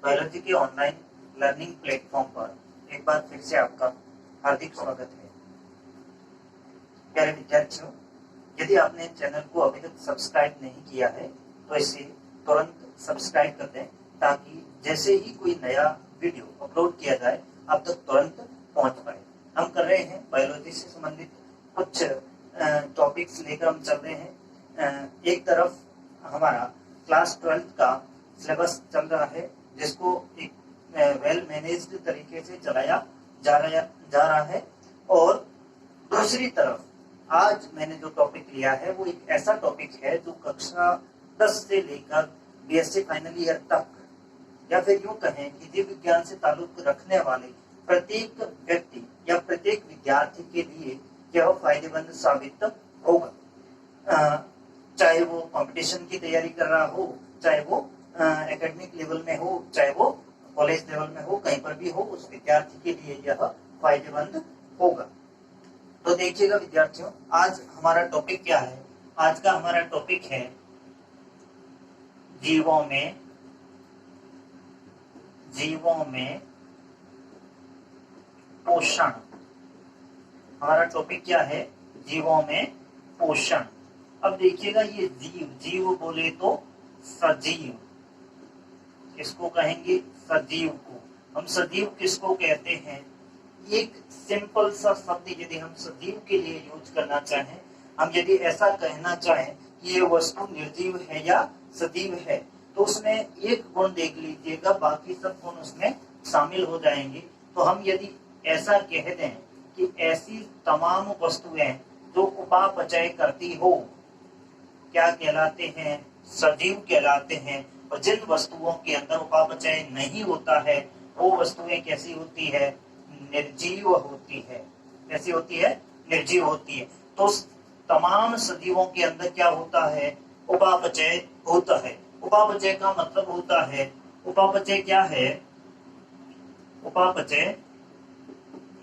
Biology के online learning platform पर एक बार फिर से आपका हार्दिक स्वागत है। प्यारे विद्यार्थियों, यदि आपने चैनल को अभी तक सब्सक्राइब नहीं किया है तो इसे तुरंत सब्सक्राइब कर दें, ताकि जैसे ही कोई नया वीडियो अपलोड किया जाए आप तक तुरंत पहुंच पाए। हम कर रहे हैं बायोलॉजी से संबंधित कुछ टॉपिक्स लेकर हम चल रहे हैं। एक तरफ हमारा क्लास 12 का सिलेबस चल रहा है, जिसको एक वेल मैनेज्ड तरीके से चलाया जा रहा है, और दूसरी तरफ आज मैंने जो टॉपिक लिया है वो एक ऐसा टॉपिक है जो कक्षा 10 से लेकर बीएससी फाइनल ईयर तक, या फिर यूं कहें कि जीव विज्ञान से ताल्लुक रखने वाले प्रत्येक व्यक्ति या प्रत्येक विद्यार्थी के लिए यह फायदेमंद साबित होगा। चाहे वो कंपटीशन की तैयारी कर रहा हो, चाहे वो एकेडमिक लेवल में हो, चाहे वो कॉलेज लेवल में हो, कहीं पर भी हो, उस विद्यार्थी के लिए यह फायदेमंद होगा। तो देखिएगा विद्यार्थियों, आज हमारा टॉपिक क्या है। आज का हमारा टॉपिक है जीवों में पोषण। हमारा टॉपिक क्या है? जीवों में पोषण। अब देखिएगा, ये जीव बोले तो सजीव, इसको कहेंगे सजीव को। हम सजीव किसको कहते हैं? एक सिंपल सा शब्द यदि हम सजीव के लिए यूज करना चाहें, हम यदि ऐसा कहना चाहें कि ये वस्तु निर्जीव है या सजीव है, तो उसमें एक गुण देख लीजिएगा, बाकी सब गुण उसमें शामिल हो जाएंगे। तो हम यदि ऐसा कह दें कि ऐसी तमाम वस्तुएं जो उपापचय करती हो, क्या कहलाते हैं? सजीव कहलाते हैं। और जिन वस्तुओं के अंदर उपापचय नहीं होता है वो वस्तुएं कैसी होती है? निर्जीव होती है। कैसी होती है? निर्जीव होती है। तो तमाम सजीवों के अंदर क्या होता है? उपापचय होता है। उपापचय का मतलब होता है, उपापचय क्या है? उपापचय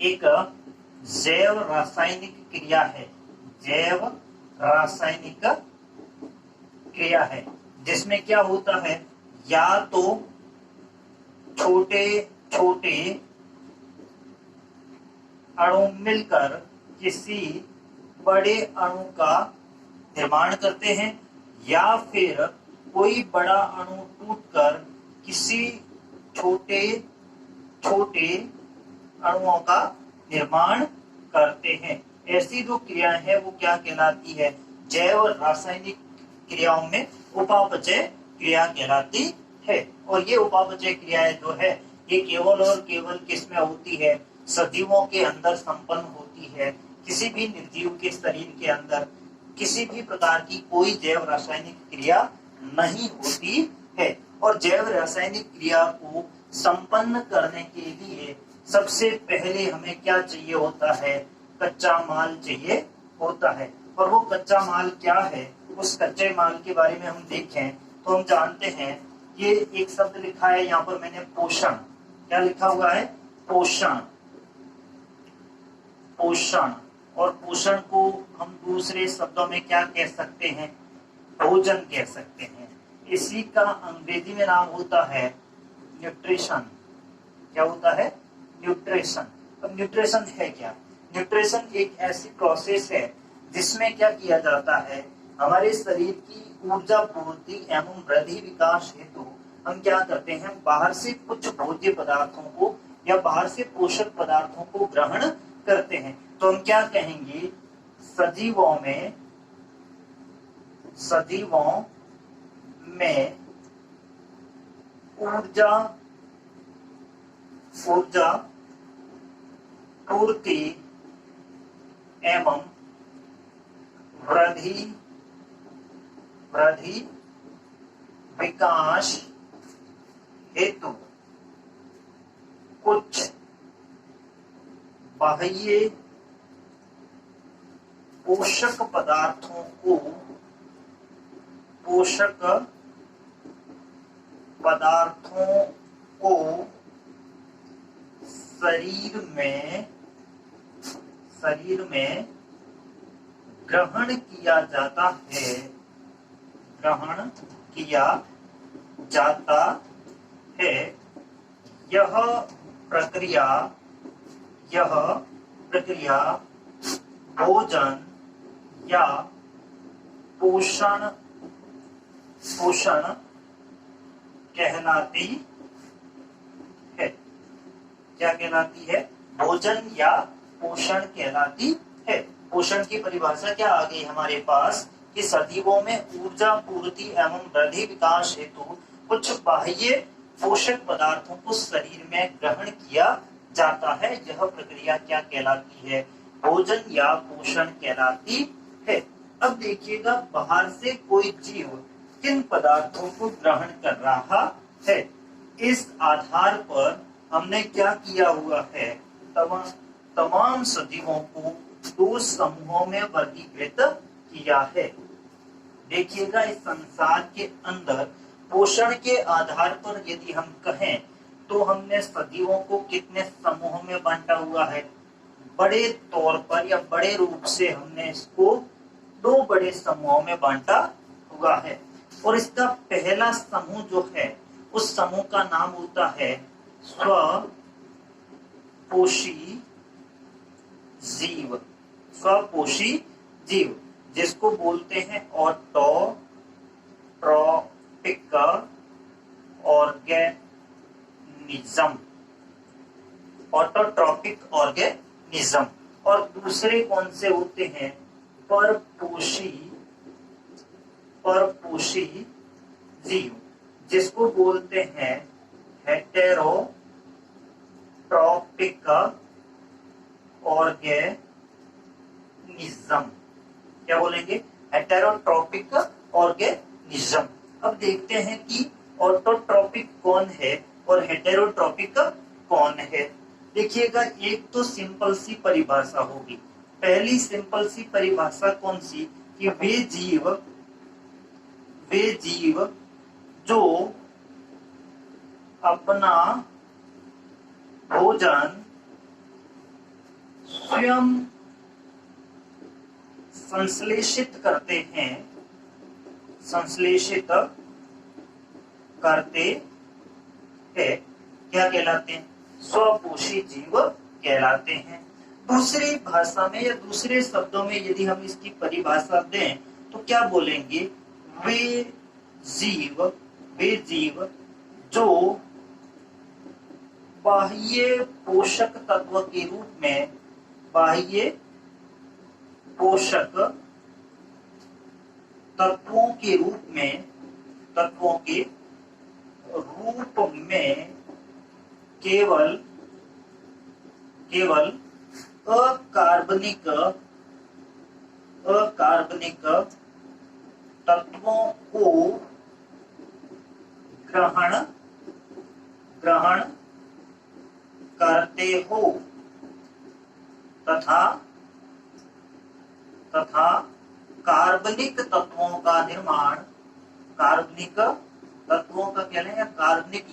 एक जैव रासायनिक क्रिया है। जैव रासायनिक क्रिया है जिसमें क्या होता है? या तो छोटे छोटे अणु मिलकर किसी बड़े अणु का निर्माण करते हैं, या फिर कोई बड़ा अणु टूटकर किसी छोटे छोटे अणुओं का निर्माण करते हैं। ऐसी जो क्रियाएं हैं वो क्या कहलाती है? जैव रासायनिक क्रियाओं में उपापचय क्रिया कहलाती है। और ये उपापचय क्रियाएं जो है ये केवल और केवल किसमें होती है? सजीवों के अंदर संपन्न होती है। किसी भी निर्जीव के शरीर के अंदर किसी भी प्रकार की कोई जैव रासायनिक क्रिया नहीं होती है। और जैव रासायनिक क्रिया को संपन्न करने के लिए सबसे पहले हमें क्या चाहिए होता है? कच्चा माल चाहिए होता है। और वो कच्चा माल क्या है? उस कच्चे माल के बारे में हम देखें तो हम जानते हैं, ये एक शब्द लिखा है यहाँ पर मैंने, पोषण। क्या लिखा हुआ है? पोषण। पोषण। और पोषण को हम दूसरे शब्दों में क्या कह सकते हैं? भोजन कह सकते हैं। इसी का अंग्रेजी में नाम होता है न्यूट्रिशन। क्या होता है? न्यूट्रिशन। अब न्यूट्रिशन है क्या? न्यूट्रिशन एक ऐसी प्रोसेस है जिसमें क्या किया जाता है? हमारे शरीर की ऊर्जा पूर्ति एवं वृद्धि विकास हेतु हम क्या करते हैं? बाहर से कुछ भोज्य पदार्थों को या बाहर से पोषक पदार्थों को ग्रहण करते हैं। तो हम क्या कहेंगे? सजीवों में ऊर्जा पूर्ति एवं वृद्धि विकास हेतु कुछ बाह्य पोषक पदार्थों को शरीर में ग्रहण किया जाता है। यह प्रक्रिया यह प्रक्रिया भोजन या पोषण पोषण कहलाती है। क्या कहलाती है? भोजन या पोषण कहलाती है। पोषण की परिभाषा क्या आ गई हमारे पास कि सजीवों में ऊर्जा पूर्ति एवं वृद्धि विकास हेतु कुछ बाह्य पोषक पदार्थों को शरीर में ग्रहण किया जाता है। यह प्रक्रिया क्या कहलाती है? भोजन या पोषण कहलाती है। अब देखिएगा बाहर से कोई जीव किन पदार्थों को ग्रहण कर रहा है, इस आधार पर हमने क्या किया हुआ है, तमाम सजीवों को दो समूहों में वर्गीकृत किया है। देखिएगा इस संसार के अंदर पोषण के आधार पर यदि हम कहें तो हमने सजीवों को कितने समूहों में बांटा हुआ है? बड़े तौर पर या बड़े रूप से हमने इसको दो बड़े समूहों में बांटा हुआ है। और इसका पहला समूह जो है उस समूह का नाम होता है स्वपोषी जीव। स्वपोषी जीव जिसको बोलते हैं ऑटोट्रॉपिक ऑर्गेनिज्म। Autotrophic organism. और दूसरे कौन से होते हैं? परपोषी जीव जिसको बोलते हैं हेटेरोट्रॉपिक ऑर्गेनिज्म। क्या बोलेंगे? Heterotrophic organism. अब देखते हैं कि ऑटोट्रॉपिक कौन है और हेटेरोट्रॉपिक कौन है। देखिएगा एक तो सिंपल सी परिभाषा होगी। पहली सिंपल सी परिभाषा कौन सी कि वे जीव जो अपना भोजन स्वयं संश्लेषित करते हैं क्या कहलाते हैं? स्वपोषी जीव कहलाते हैं। दूसरी भाषा में या दूसरे शब्दों में यदि हम इसकी परिभाषा दें तो क्या बोलेंगे? वे जीव जो बाह्य पोषक तत्व के रूप में बाह्य पोषक तत्वों के रूप में केवल अकार्बनिक तत्वों को ग्रहण करते हो तथा कार्बनिक तत्वों का निर्माण, कार्बनिक तत्वों का क्या है? कार्बनिक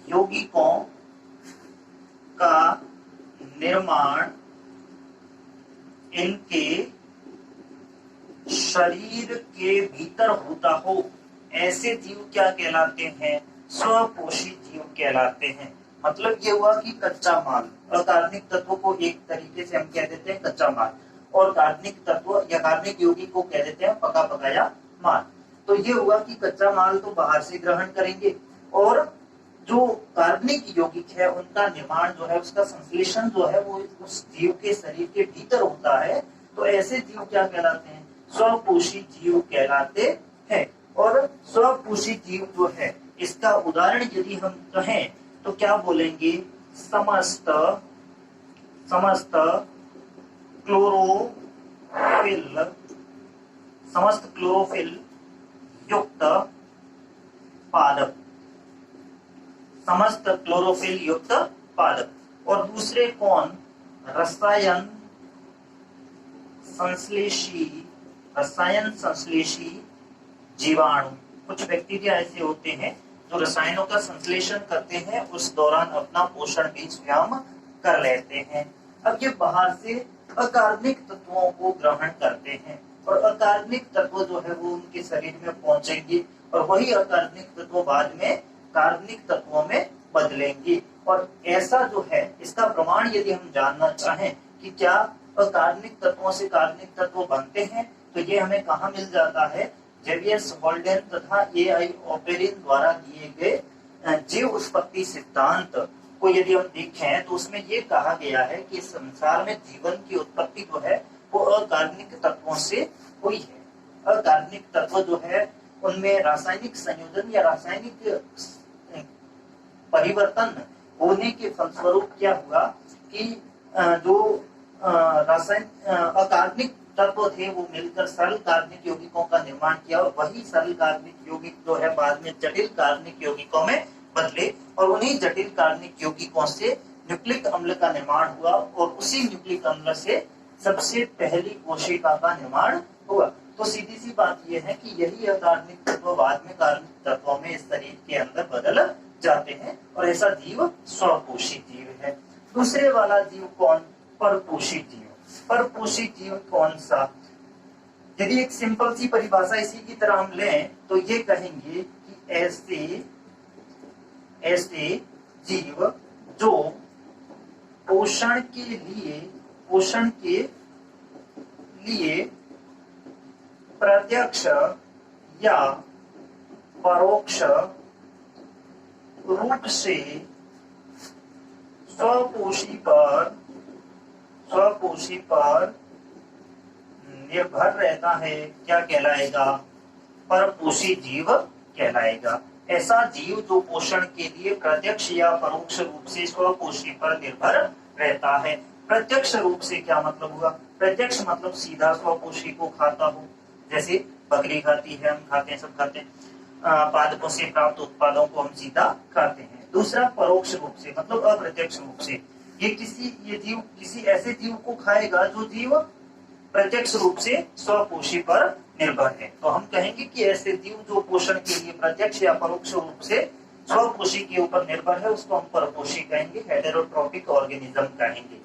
यौगिकों का निर्माण इनके शरीर के भीतर होता हो, ऐसे जीव क्या कहलाते हैं? स्वपोषी जीव कहलाते हैं। मतलब ये हुआ कि कच्चा माल, अकार्बनिक तत्व को एक तरीके से हम कह देते हैं कच्चा माल, और कार्बनिक तत्व या कार्बनिक यौगिक को कह देते हैं पका पकाया माल। तो ये हुआ कि कच्चा माल तो बाहर से ग्रहण करेंगे और जो कार्बनिक यौगिक है उनका निर्माण जो है, उसका संश्लेषण जो है वो उस जीव के शरीर के भीतर होता है। तो ऐसे जीव क्या कहलाते हैं? स्वपोषी जीव कहलाते हैं। और स्वपोषी जीव जो है इसका उदाहरण यदि हम कहें तो क्या बोलेंगे? समस्त क्लोरोफिल युक्त पादप। समस्त क्लोरोफिल युक्त पादप। और दूसरे कौन? रसायन संश्लेषी जीवाणु। कुछ बैक्टीरिया ऐसे होते हैं जो रसायनों का संश्लेषण करते हैं, उस दौरान अपना पोषण भी स्वयं कर लेते हैं। अब ये बाहर से अकार्बनिक तत्वों को ग्रहण करते हैं और अकार्बनिक तत्व जो है वो उनके शरीर में पहुंचेंगे और वही अकार्बनिक तत्व बाद में कार्बनिक तत्वों में बदलेंगे। और ऐसा जो है इसका प्रमाण यदि हम जानना चाहें कि क्या अकार्बनिक तत्वों से कार्बनिक तत्व बनते हैं, तो ये हमें कहाँ मिल जाता है, जेवियर्स होल्डेन तथा ए.आई. ओपेरिन द्वारा दिए गए जीव उत्पत्ति सिद्धांत को यदि हम देखें तो उसमें ये कहा गया है कि संसार में जीवन की उत्पत्ति जो है वो अकार्बनिक तत्वों से हुई है। अकार्बनिक तत्व जो है उनमें रासायनिक संयोजन या रासायनिक परिवर्तन होने के फलस्वरूप क्या हुआ कि जो रासायन अकार्बनिक तत्व थे वो मिलकर सरल कार्बनिक यौगिकों का निर्माण किया और वही सरल कार्बनिक यौगिक जो है बाद में जटिल कार्बनिक यौगिकों में बदले और उन्हीं जटिल कार्बनिक यौगिकों से न्यूक्लिक अम्ल का निर्माण हुआ और उसी न्यूक्लिक अम्ल से सबसे पहली कोशिका का निर्माण हुआ। तो सीधी सी बात यह है कि यही अकार्बनिक तत्व बाद में कार्बनिक तत्वों में इस शरीर के अंदर बदल जाते हैं और ऐसा जीव स्वपोषी जीव है। दूसरे वाला जीव कौन, परपोषी जीव। परपोषी जीव कौन सा, यदि एक सिंपल सी परिभाषा इसी की तरह हम लें तो ये कहेंगे कि ऐसे जीव जो पोषण के लिए प्रत्यक्ष या परोक्ष रूप से स्वपोषी पर निर्भर रहता है, क्या कहलाएगा, परपोषी जीव कहलाएगा। ऐसा जीव जो पोषण के लिए प्रत्यक्ष या परोक्ष रूप से स्वपोषी पर निर्भर रहता है। प्रत्यक्ष रूप से क्या मतलब हुआ, प्रत्यक्ष मतलब सीधा स्वपोषी को खाता हो, जैसे बकरी खाती है, हम खाते हैं, सब खाते हैं, पादपों से प्राप्त उत्पादों को हम सीधा खाते हैं। दूसरा परोक्ष रूप से मतलब अप्रत्यक्ष रूप से, ये जीव किसी ऐसे जीव को खाएगा जो जीव प्रत्यक्ष रूप से स्वपोषी पर निर्भर है। तो हम कहेंगे कि ऐसे जीव जो पोषण के लिए प्रत्यक्ष या परोक्ष रूप से स्वपोषी के ऊपर निर्भर है उसको हम परपोषी कहेंगे, हेटेरोट्रोपिक ऑर्गेनिज्म कहेंगे।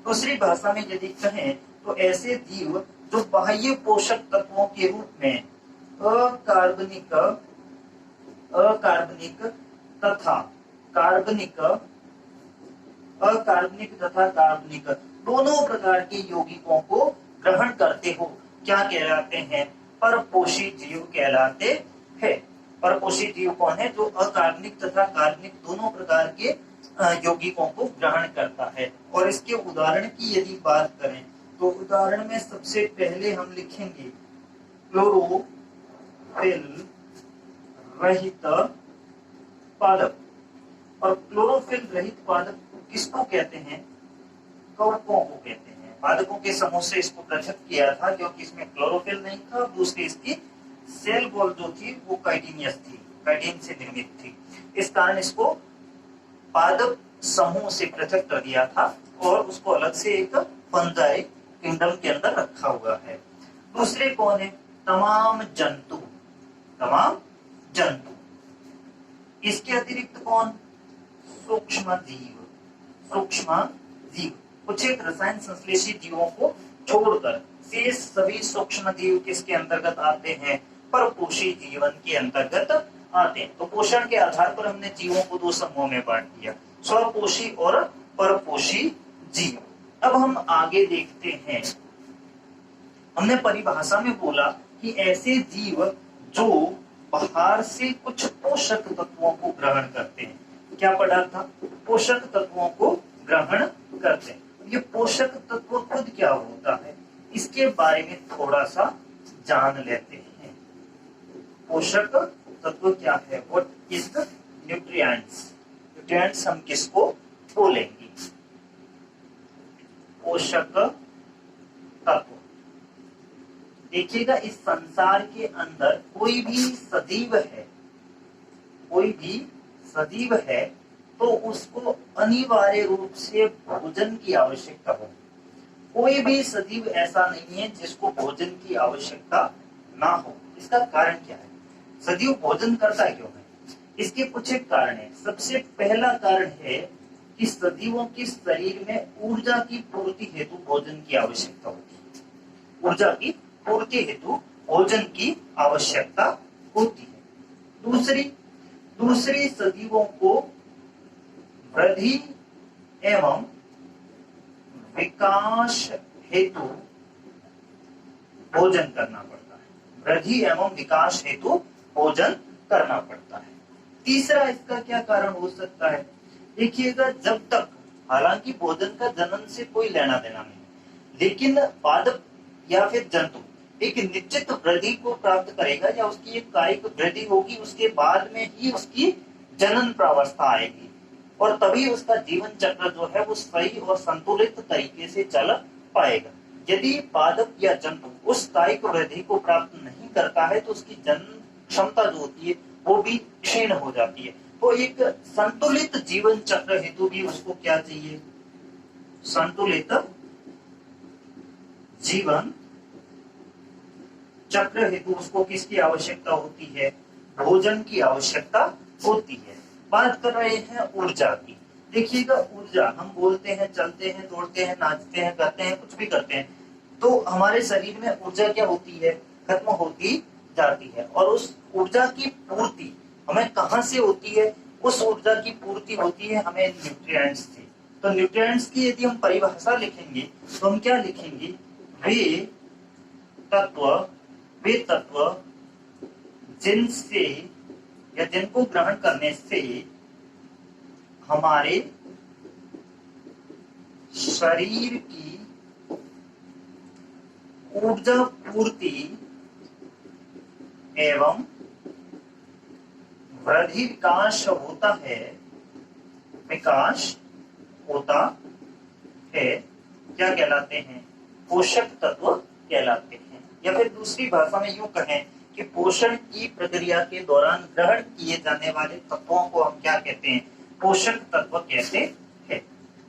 दूसरी भाषा में यदि कहें तो ऐसे जीव जो बाह्य पोषक तत्वों के रूप में अकार्बनिक तथा कार्बनिक दोनों प्रकार के यौगिकों को ग्रहण करते हो, क्या कहलाते हैं, परपोषी जीव कहलाते हैं। परपोषी जीव कौन है, जो अकार्बनिक तथा कार्बनिक दोनों प्रकार के यौगिकों को ग्रहण करता है। और इसके उदाहरण की यदि बात करें तो उदाहरण में सबसे पहले हम लिखेंगे क्लोरोफिल रहित पादप। और क्लोरोफिल रहित पादप किसको कहते हैं, कवकों को कहते हैं। पादपों के समूह से इसको पृथक किया था क्योंकि इसमें क्लोरोफिल नहीं था, दूसरी इसकी सेल वॉल जो थी वो काइटिनियस थी, काइटिन से निर्मित थी, इस कारण इसको पादप समूह से पृथक कर दिया था और उसको अलग से एक फंजाई किंगडम के अंदर रखा हुआ है। दूसरे कौन है, तमाम जंतु। इसके अतिरिक्त कौन, सूक्ष्म जीव। कुछ एक रसायन संश्लेषी जीवों को छोड़कर शेष सभी सूक्ष्म जीव किसके अंतर्गत आते हैं, परपोषी जीवन के अंतर्गत आते हैं। तो पोषण के आधार पर हमने जीवों को दो समूहों में बांट दिया, स्वपोषी और परपोषी जीव। अब हम आगे देखते हैं, हमने परिभाषा में बोला कि ऐसे जीव जो बाहर से कुछ पोषक तत्वों को ग्रहण करते हैं, क्या पढ़ा था, पोषक तत्वों को ग्रहण करते हैं। ये पोषक तत्व खुद क्या होता है इसके बारे में थोड़ा सा जान लेते हैं। पोषक तत्व क्या है, what is the nutrients. Nutrients हम किसको बोलेंगे, पोषक तत्व। देखिएगा इस संसार के अंदर कोई भी सजीव है तो उसको अनिवार्य रूप से भोजन की आवश्यकता हो। कोई भी सजीव ऐसा नहीं है जिसको भोजन की आवश्यकता ना हो। इसका कारण क्या है, सजीव भोजन करता क्यों है, इसके कुछ एक कारण है। सबसे पहला कारण है कि सजीवों के शरीर में ऊर्जा की पूर्ति हेतु भोजन की आवश्यकता होती है। ऊर्जा की पूर्ति हेतु भोजन की आवश्यकता होती है। दूसरी सजीवों को वृद्धि एवं विकास हेतु भोजन करना पड़ता है। वृद्धि एवं विकास हेतु भोजन करना पड़ता है। तीसरा इसका क्या कारण हो सकता है? देखिएगा, जब तक, हालांकि भोजन का जनन से कोई लेना देना नहीं, लेकिन पादप या फिर जंतु एक निश्चित वृद्धि को प्राप्त करेगा या उसकी एक कायिक वृद्धि होगी, उसके बाद में ही उसकी जनन प्रावस्था आएगी और तभी उसका जीवन चक्र जो है वो सही और संतुलित तरीके से चल पाएगा। यदि पादप या जंतु उस कायिक वृद्धि को प्राप्त नहीं करता है तो उसकी जनन क्षमता जो होती है वो भी क्षीण हो जाती है। तो एक संतुलित जीवन चक्र हेतु भी उसको क्या चाहिए? संतुलित जीवन चक्र हेतु उसको किसकी आवश्यकता होती है? भोजन की आवश्यकता होती है। बात कर रहे हैं ऊर्जा की। देखिएगा, ऊर्जा, हम बोलते हैं, चलते हैं, दौड़ते हैं, नाचते हैं, करते हैं, कुछ भी करते हैं, तो हमारे शरीर में ऊर्जा क्या होती है? खत्म होती जाती है। और उस ऊर्जा की पूर्ति हमें कहां से होती है? उस ऊर्जा की पूर्ति होती है हमें न्यूट्रिएंट्स से। तो न्यूट्रिएंट्स की यदि हम परिभाषा लिखेंगे तो हम क्या लिखेंगे? वे तत्व जिनसे या जिनको ग्रहण करने से हमारे शरीर की ऊर्जा पूर्ति एवं वृद्धि विकास होता है, क्या कहलाते हैं? पोषक तत्व कहलाते हैं। या फिर दूसरी भाषा में यूं कहें कि पोषण की प्रक्रिया के दौरान ग्रहण किए जाने वाले तत्वों को हम क्या कहते हैं? पोषक तत्व कहते हैं।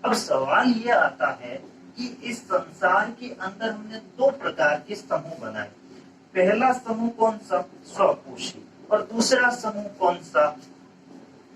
अब सवाल यह आता है कि इस संसार के अंदर हमने दो प्रकार के समूह बनाए। पहला समूह कौन सा? स्वपोषी। और दूसरा समूह कौन सा?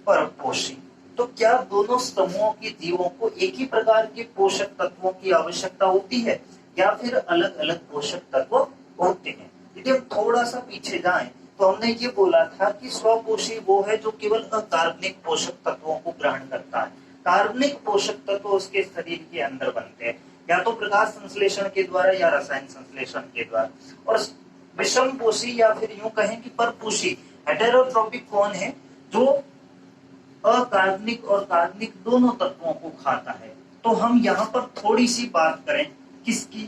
परपोषी। तो क्या दोनों समूहों के जीवों को एक ही प्रकार के पोषक तत्वों की आवश्यकता होती है या फिर अलग अलग पोषक तत्व होते हैं? यदि हम थोड़ा सा पीछे जाएं तो हमने ये बोला था कि स्वपोषी वो है जो केवल अकार्बनिक पोषक तत्वों को ग्रहण करता है। कार्बनिक पोषक तत्व उसके शरीर के अंदर बनते हैं, या तो प्रकाश संश्लेषण के द्वारा या रसायन संश्लेषण के द्वारा। और विषमपोषी या फिर यूं कहें कि परपोषी, हेटेरोट्रोपिक कौन है? जो अकार्बनिक और कार्बनिक दोनों तत्वों को खाता है। तो हम यहाँ पर थोड़ी सी बात करें किसकी?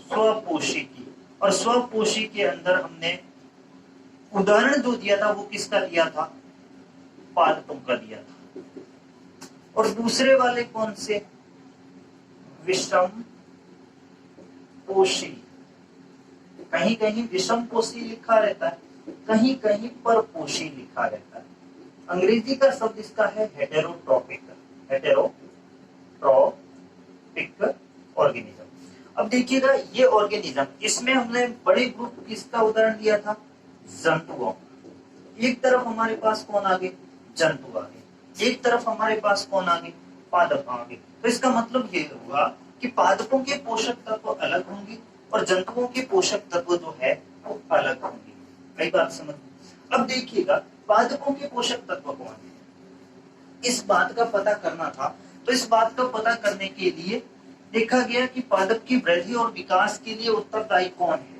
स्वपोषी की। और स्वपोषी के अंदर हमने उदाहरण जो दिया था वो किसका दिया था? पादपों का दिया था। और दूसरे वाले कौन से? विषमपोषी। कहीं कहीं विषमपोषी लिखा रहता है, कहीं कहीं परपोषी लिखा रहता है। अंग्रेजी का शब्द इसका है हेटेरोट्रोपिक ऑर्गेनिज्म। अब देखिएगा, ये ऑर्गेनिज्म, इसमें हमने बड़े ग्रुप किसका उदाहरण दिया था? जंतुओं। एक तरफ हमारे पास कौन आ गए? जंतु आ गए। एक तरफ हमारे पास कौन आ गए? पादप आ गए। तो इसका मतलब ये हुआ कि पादपों के पोषक तत्व अलग होंगे और जंतुओं के पोषक तत्व जो है वो अलग होंगे। कई बात समझ। अब देखिएगा, पादपों के पोषक तत्व कौन है? इस बात का पता करना था। तो इस बात का पता करने के लिए देखा गया कि पादप की वृद्धि और विकास के लिए उत्तरदायी कौन है?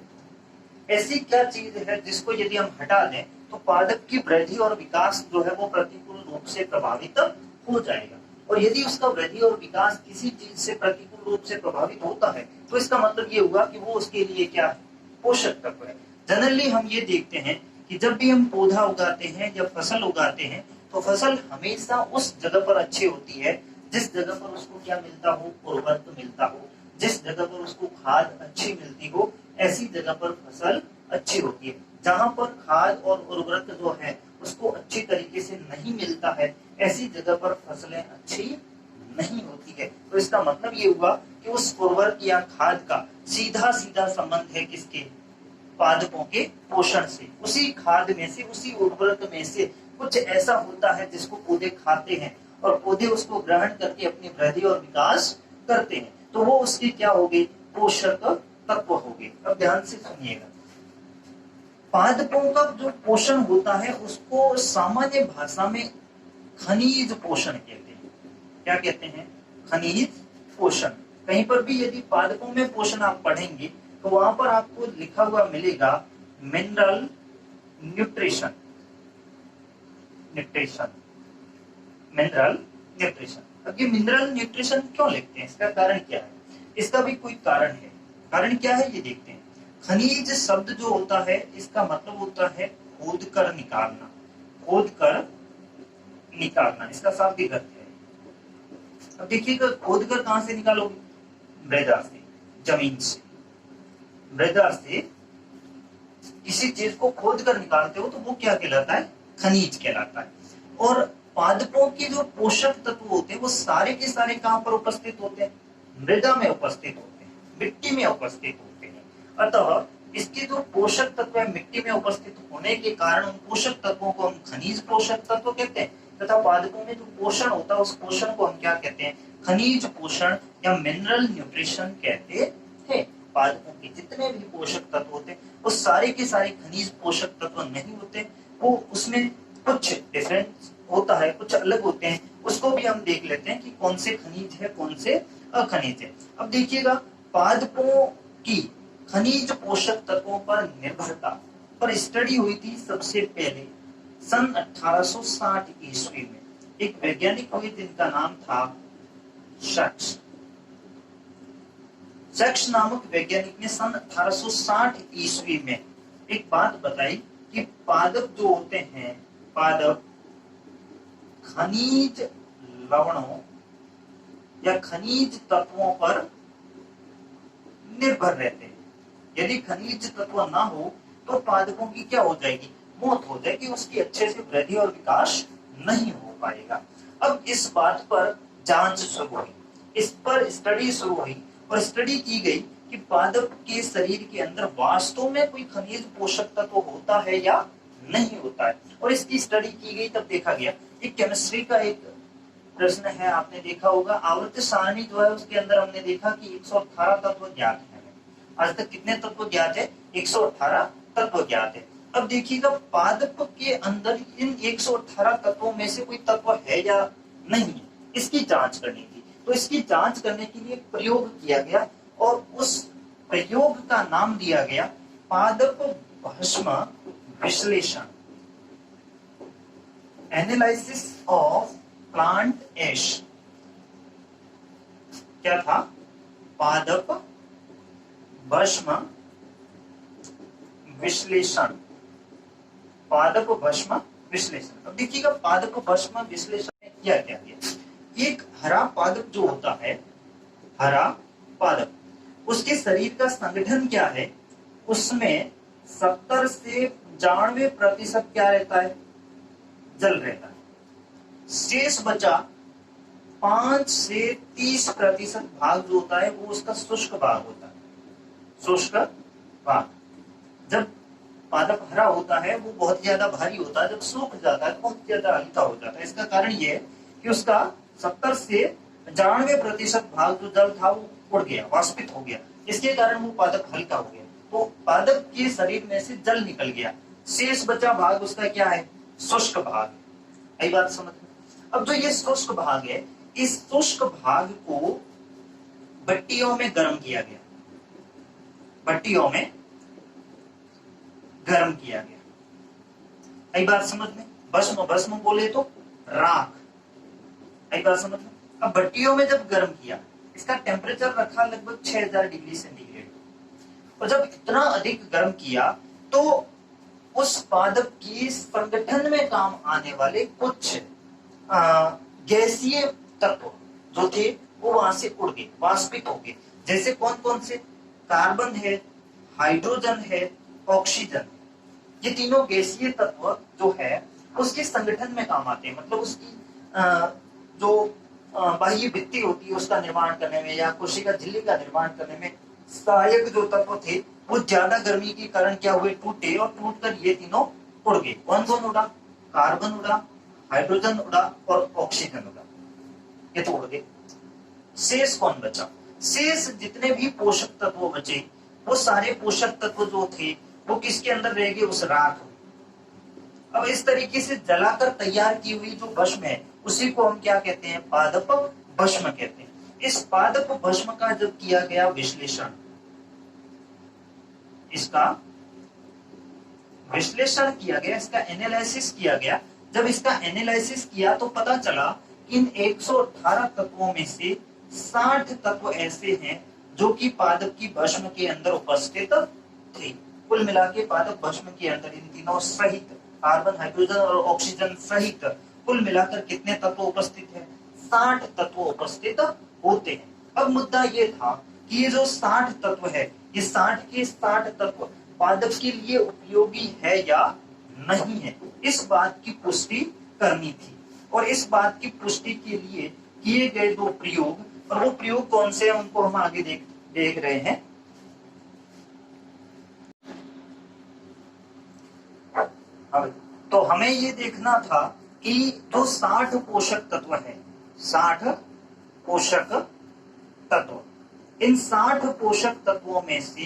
ऐसी क्या चीज है जिसको यदि हम हटा दें तो पादप की वृद्धि और विकास जो है वो प्रतिकूल रूप से प्रभावित हो जाएगा। और यदि उसका वृद्धि और विकास किसी चीज से प्रतिकूल रूप से प्रभावित होता है तो इसका मतलब ये हुआ कि वो उसके लिए क्या है? पोषक तत्व है। जनरली हम ये देखते हैं कि जब भी हम पौधा उगाते हैं या फसल उगाते हैं तो फसल हमेशा उस जगह पर अच्छी होती है जिस जगह पर उसको क्या मिलता हो? उर्वरक मिलता हो। जिस जगह पर उसको खाद अच्छी मिलती हो ऐसी जगह पर फसल अच्छी होती है। जहां पर खाद और उर्वरक जो है उसको अच्छी तरीके से नहीं मिलता है ऐसी जगह पर फसलें अच्छी नहीं होती है। तो इसका मतलब ये हुआ कि उस उर्वरक या खाद का सीधा सीधा संबंध है किसके? पादपों के पोषण से। उसी खाद में से, उसी उर्वरक में से कुछ ऐसा होता है जिसको पौधे खाते हैं और पौधे उसको ग्रहण करके अपनी वृद्धि और विकास करते हैं। तो वो उसके क्या हो गए? पोषक तत्व हो गए। अब ध्यान से सुनिएगा, पादपों का जो पोषण होता है उसको सामान्य भाषा में खनिज पोषण कहते हैं। क्या कहते हैं? खनिज पोषण। कहीं पर भी यदि पादपों में पोषण आप पढ़ेंगे तो वहां पर आपको लिखा हुआ मिलेगा मिनरल न्यूट्रिशन। Mineral nutrition. अब ये मिनरल न्यूट्रिशन क्यों लिखते हैं, इसका कारण क्या है? इसका भी कोई कारण है। कारण क्या है ये देखते हैं। खनिज शब्द जो होता है इसका मतलब होता है खोद कर निकालना। खोद कर निकालना इसका शाब्दिक अर्थ है। अब देखिएगा, खोद कर कहां से निकालोगे? मृदा से, जमीन से। मृदा से किसी चीज को खोद कर निकालते हो तो वो क्या कहलाता है? खनिज कहलाता है। और पादपों के जो पोषक तत्व होते हैं वो सारे के सारे कहां पर उपस्थित होते हैं? मृदा में उपस्थित होते हैं, मिट्टी में उपस्थित होते हैं। अतः इसके जो पोषक तत्व है मिट्टी में उपस्थित होने के कारण उन पोषक तत्वों को हम खनिज पोषक तत्व कहते हैं, तथा पादपों में जो पोषण होता है उस पोषण को हम क्या कहते हैं? खनिज पोषण या मिनरल न्यूट्रिशन कहते हैं। पादपों के जितने भी पोषक तत्व होते हैं वो सारे के सारे खनिज पोषक तत्व नहीं होते, वो उसमें कुछ डिफरेंस होता है, कुछ अलग होते हैं। उसको भी हम देख लेते हैं कि कौन से खनिज है, कौन से अखनिज है। अब देखिएगा, पादपों की खनिज पोषक तत्वों पर निर्भरता पर स्टडी हुई थी सबसे पहले सन 1860 ईस्वी में। एक वैज्ञानिक हुए जिनका नाम था शख्स। शख्स नामक वैज्ञानिक ने सन 1860 ईस्वी में एक बात बताई कि पादप जो होते हैं, पादप खनिज लवणों या खनिज तत्वों पर निर्भर रहते हैं। यदि खनिज तत्व ना हो तो पादपों की क्या हो जाएगी? मौत हो जाएगी, उसकी अच्छे से वृद्धि और विकास नहीं हो पाएगा। अब इस बात पर जांच शुरू हुई, इस पर स्टडी शुरू हुई और स्टडी की गई कि पादप के शरीर के अंदर वास्तव में कोई खनिज पोषक तत्व होता है या नहीं होता है। और इसकी स्टडी की गई, तब देखा गया। एक केमिस्ट्री का एक प्रश्न है, आपने देखा होगा, आवर्त सारणी जो है उसके अंदर हमने देखा कि 118 तत्व ज्ञात है। आज तक कितने तत्व ज्ञात है? 118 तत्व ज्ञात है। अब देखिएगा, पादप के अंदर इन 118 तत्वों में से कोई तत्व है या नहीं, इसकी जांच करनी थी। तो इसकी जांच करने के लिए प्रयोग किया गया और उस प्रयोग का नाम दिया गया पादप भस्म विश्लेषण। एनालिसिस ऑफ प्लांट एश। क्या था? पादप भस्म विश्लेषण। पादप भस्म विश्लेषण। अब देखिएगा, पादप भस्म विश्लेषण में क्या क्या किया। एक हरा पादप जो होता है, हरा पादप, उसके शरीर का संगठन क्या है? उसमें 70 से 95% क्या रहता है? जल रहता है। शेष बचा 5 से 30% भाग जो होता है वो उसका शुष्क भाग होता है। शुष्क भाग। जब पादप हरा होता है वो बहुत ज्यादा भारी होता है, जब सूख जाता है तो बहुत ज्यादा हल्का हो जाता है। इसका कारण ये है कि उसका 70 से 92% भाग जो जल था वो उड़ गया, वाष्पित हो गया। इसके कारण वो पादप हल्का हो गया। तो पादप के शरीर में से जल निकल गया, शेष बचा भाग उसका क्या है? शुष्क भाग। यही बात समझ में। अब जो ये शुष्क भाग है, इस शुष्क भाग को भट्टियों में गर्म किया गया। भट्टियों में गर्म किया गया। यही बात समझ में। भस्म, भस्म बोले तो राख। यही बात समझ में। अब भट्टियों में जब गर्म किया, इसका टेम्परेचर रखा लगभग 6000 डिग्री सेंटीग्रेड। और जब इतना अधिक गर्म किया तो उस पादप की संगठन में काम आने वाले कुछ गैसीय तत्व जो थे वो वहां से उड़ गए, वाष्पित हो गए। जैसे कौन कौन से? कार्बन है, हाइड्रोजन है, ऑक्सीजन। ये तीनों गैसीय तत्व जो है उसके संगठन में काम आते हैं। मतलब उसकी जो बाह्य भित्ति होती है उसका निर्माण करने में या कोशिका झिल्ली का निर्माण करने में सहायक जो तत्व थे वो ज्यादा गर्मी के कारण क्या हुए? टूटे, और टूटकर ये तीनों उड़ गए। कौन कौन उड़ा? कार्बन उड़ा, हाइड्रोजन उड़ा और ऑक्सीजन उड़ा। ये तो उड़ गए। शेष कौन बचा? शेष जितने भी पोषक तत्व बचे वो सारे पोषक तत्व जो थे वो किसके अंदर रहेगी, उस राख। अब इस तरीके से जलाकर तैयार की हुई जो भस्म है उसी को हम क्या कहते हैं, पादप भस्म कहते हैं। इस पादप भस्म का जब किया गया विश्लेषण, इसका विश्लेषण किया गया, इसका एनालिसिस किया गया, जब इसका एनालिसिस किया तो पता चला कि इन 118 तत्वों में से 60 तत्व ऐसे हैं जो कि पादप की भस्म के अंदर उपस्थित थे। कुल मिला के पादप भस्म के अंदर इन तीनों सहित, कार्बन, हाइड्रोजन और ऑक्सीजन सहित कुल मिलाकर कितने तत्व उपस्थित हैं, 60 तत्व उपस्थित होते हैं। अब मुद्दा ये था कि ये जो 60 तत्व है, ये 60 के 60 तत्व पादप के लिए उपयोगी है या नहीं है, इस बात की पुष्टि करनी थी। और इस बात की पुष्टि के लिए किए गए दो प्रयोग, और वो प्रयोग कौन से हैं उनको हम आगे देख रहे हैं। तो हमें ये देखना था कि जो 60 पोषक तत्व है, 60 पोषक तत्व, इन 60 पोषक तत्वों में से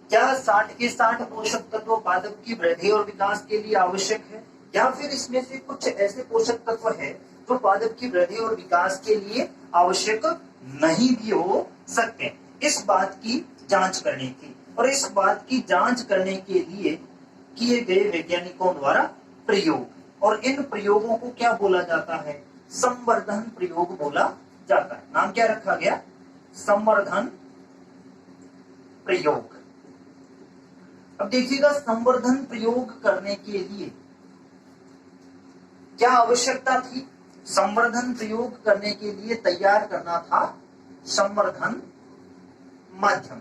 क्या 60 के 60 पोषक तत्व पादप की वृद्धि और विकास के लिए आवश्यक है, या फिर इसमें से कुछ ऐसे पोषक तत्व है जो पादप की वृद्धि और विकास के लिए आवश्यक नहीं भी हो सकते। इस बात की जांच करनी थी, और इस बात की जांच करने के लिए किए गए वैज्ञानिकों द्वारा प्रयोग, और इन प्रयोगों को क्या बोला जाता है, संवर्धन प्रयोग बोला जाता है। नाम क्या रखा गया, संवर्धन प्रयोग। अब देखिएगा, संवर्धन प्रयोग करने के लिए क्या आवश्यकता थी, संवर्धन प्रयोग करने के लिए तैयार करना था संवर्धन माध्यम।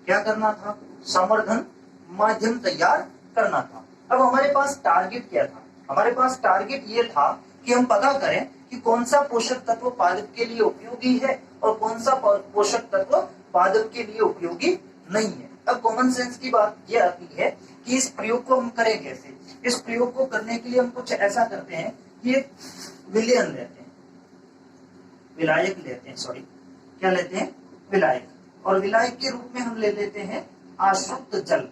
क्या करना था, संवर्धन माध्यम तैयार करना था। अब हमारे पास टारगेट क्या था, हमारे पास टारगेट ये था कि हम पता करें कि कौन सा पोषक तत्व पादप के लिए उपयोगी है और कौन सा पोषक तत्व पादप के लिए उपयोगी नहीं है। अब कॉमन सेंस की बात यह आती है कि इस प्रयोग को हम करें कैसे। इस प्रयोग को करने के लिए हम कुछ ऐसा करते हैं कि एक विलयन लेते हैं, विलायक लेते हैं, सॉरी क्या लेते हैं, विलायक, और विलायक के रूप में हम ले लेते हैं आश्रित जल,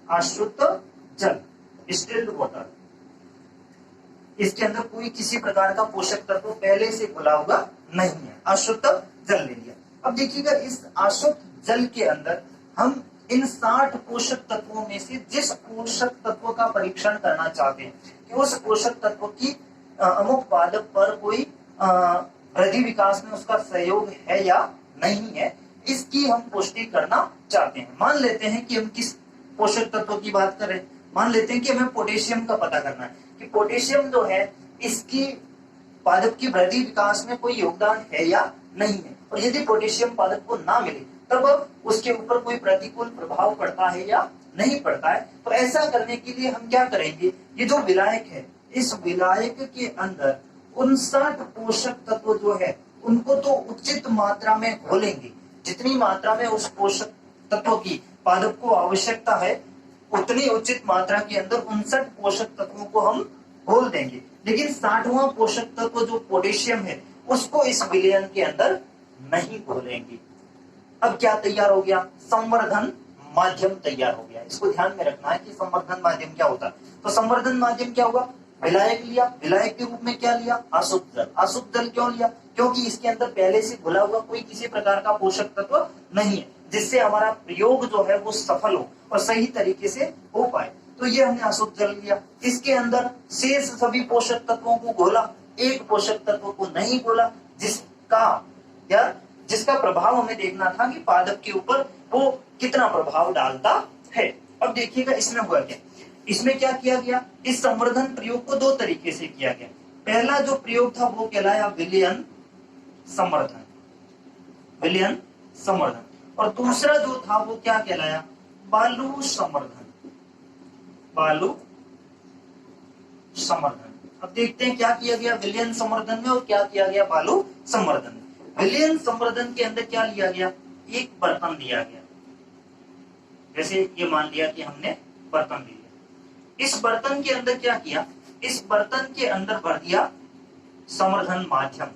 आश्रित जल, डिस्टिल्ड वाटर। इसके अंदर कोई किसी प्रकार का पोषक तत्व पहले से घुला हुआ नहीं है, आश्रित जल ले लिया। अब देखिएगा, इस आश्रित जल के अंदर हम इन 60 पोषक तत्वों में से जिस पोषक तत्व का परीक्षण करना चाहते हैं कि उस पोषक तत्व की अमुक पादप पर कोई वृद्धि विकास में उसका सहयोग है या नहीं है, इसकी हम पुष्टि करना चाहते हैं। मान लेते हैं कि हम किस पोषक तत्व की बात करें, मान लेते हैं कि हमें पोटेशियम का पता करना है कि पोटेशियम जो है इसकी पादप की वृद्धि विकास में कोई योगदान है या नहीं है, और यदि पोटेशियम पादप को ना मिले तब उसके ऊपर कोई प्रतिकूल प्रभाव पड़ता है या नहीं पड़ता है। तो ऐसा करने के लिए हम क्या करेंगे, ये जो विलायक है, इस विलायक के अंदर 59 पोषक तत्व जो है उनको तो उचित मात्रा में घोलेंगे, जितनी मात्रा में उस पोषक तत्व की पादप को आवश्यकता है उतनी उचित मात्रा के अंदर 59 पोषक तत्वों को हम घोल देंगे। लेकिन 60वां पोषक तत्व जो पोटेशियम है उसको इस विलयन के अंदर नहीं घोलेंगे। अब क्या तैयार हो गया, संवर्धन माध्यम तैयार हो गया। इसको ध्यान में रखना है कि संवर्धन माध्यम क्या होता है। तो संवर्धन माध्यम क्या होगा, विलायक लिया, विलायक के रूप में क्या लिया, अशुद्ध जल। अशुद्ध जल क्यों लिया, क्योंकि इसके अंदर पहले से घुला हुआ कोई किसी प्रकार का पोषक तत्व नहीं है, जिससे हमारा प्रयोग जो है वो सफल हो और सही तरीके से हो पाए। तो ये हमने अशुद्ध जल लिया, इसके अंदर शेष सभी पोषक तत्वों को घोला, एक पोषक तत्व को नहीं घोला, जिसका प्रभाव हमें देखना था कि पादप के ऊपर वो कितना प्रभाव डालता है। अब देखिएगा इसमें हुआ क्या, इसमें क्या किया गया, इस संवर्धन प्रयोग को 2 तरीके से किया गया। पहला जो प्रयोग था वो कहलाया विलयन संवर्धन, विलयन संवर्धन, और दूसरा जो था वो क्या कहलाया, बालू संवर्धन, बालू संवर्धन। अब देखते हैं क्या किया गया विलयन संवर्धन में और क्या किया गया बालू संवर्धन में। विलयन संवर्धन के अंदर क्या लिया गया, एक बर्तन दिया गया, जैसे ये मान लिया कि हमने बर्तन लिया, इस बर्तन के अंदर क्या किया, इस बर्तन के अंदर भर दिया संवर्धन माध्यम,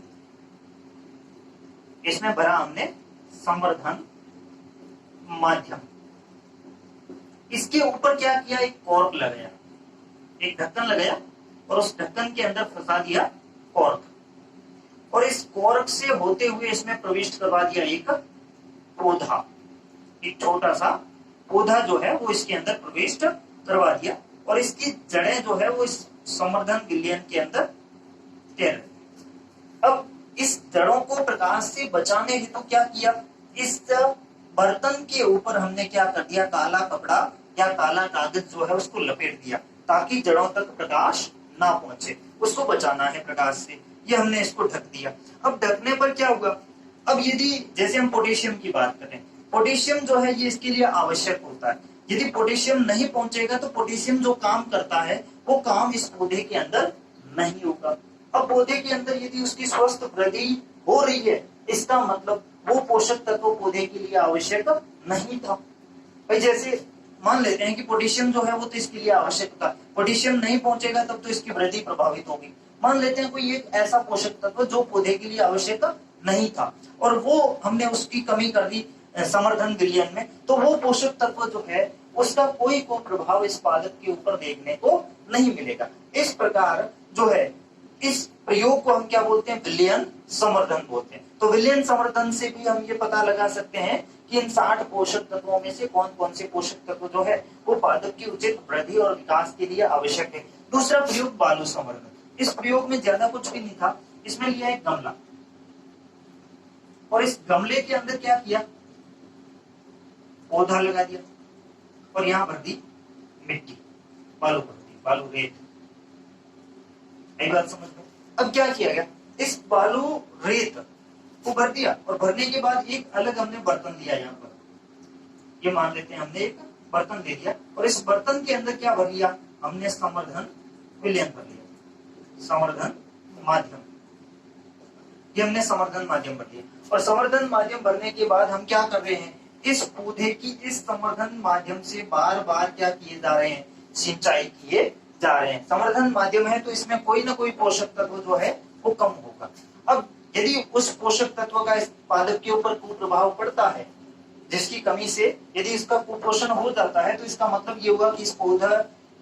इसमें भरा हमने संवर्धन माध्यम। इसके ऊपर क्या किया, एक कॉर्क लगाया, एक ढक्कन लगाया और उस ढक्कन के अंदर फंसा दिया कॉर्क, और इस कॉर्क से होते हुए इसमें प्रविष्ट करवा दिया एक पौधा, एक छोटा सा पौधा जो है वो इसके अंदर प्रविष्ट करवा दिया, और इसकी जड़ें जो है वो इस संवर्धन विलयन के अंदर तैर रही। अब इस जड़ों को प्रकाश से बचाने हेतु क्या किया, इस बर्तन के ऊपर हमने क्या कर दिया, काला कपड़ा या काला कागज जो है उसको लपेट दिया, ताकि जड़ों तक प्रकाश ना पहुंचे, उसको बचाना है प्रकाश से, ये हमने इसको ढक दिया। अब ढकने पर क्या हुआ, अब यदि जैसे हम पोटेशियम की बात करें, पोटेशियम जो है ये इसके लिए आवश्यक होता है, यदि पोटेशियम नहीं पहुंचेगा तो पोटेशियम जो काम करता है वो काम इस पौधे के अंदर नहीं होगा। अब पौधे के अंदर यदि उसकी स्वस्थ वृद्धि हो रही है, इसका मतलब वो पोषक तत्व पौधे के लिए आवश्यक नहीं था। भाई जैसे मान लेते हैं कि पोटेशियम जो है वो तो इसके लिए आवश्यक था, पोटेशियम नहीं पहुंचेगा तब तो इसकी वृद्धि प्रभावित होगी। मान लेते हैं कोई एक ऐसा पोषक तत्व जो पौधे के लिए आवश्यक नहीं था और वो हमने उसकी कमी कर दी संवर्धन विलयन में, तो वो पोषक तत्व जो है उसका कोई को प्रभाव इस पादप के ऊपर देखने को नहीं मिलेगा। इस प्रकार जो है इस प्रयोग को हम क्या बोलते हैं, विलयन संवर्धन बोलते हैं। तो विलयन संवर्धन से भी हम ये पता लगा सकते हैं कि इन 60 पोषक तत्वों में से कौन कौन से पोषक तत्व जो है वो पादप की उचित वृद्धि और विकास के लिए आवश्यक है। दूसरा प्रयोग बालू संवर्धन, इस प्रयोग में ज्यादा कुछ भी नहीं था, इसमें लिया एक गमला और इस गमले के अंदर क्या किया, पौधा लगा दिया और यहां भर दी मिट्टी, बालू भर दी, बालू रेत। एक बात समझ में, अब क्या किया गया, इस बालू रेत को भर दिया और भरने के बाद एक अलग हमने बर्तन लिया, यहाँ पर ये मान लेते हैं हमने एक बर्तन ले लिया और इस बर्तन के अंदर क्या भर लिया, हमने संवर्धन विलयन भर लिया, संवर्धन माध्यम, ये हमने संवर्धन माध्यम भर लिया। और संवर्धन माध्यम भरने के बाद हम क्या कर रहे हैं, इस पौधे की इस संवर्धन माध्यम से बार बार क्या किए जा रहे हैं, सिंचाई किए जा रहे हैं। संवर्धन माध्यम है तो इसमें कोई ना कोई पोषक तत्व जो है वो कम होगा। अब यदि उस पोषक तत्व का इस पादप के ऊपर कुप्रभाव पड़ता है, जिसकी कमी से यदि इसका कुपोषण हो जाता है, तो इसका मतलब ये हुआ कि इस पौधा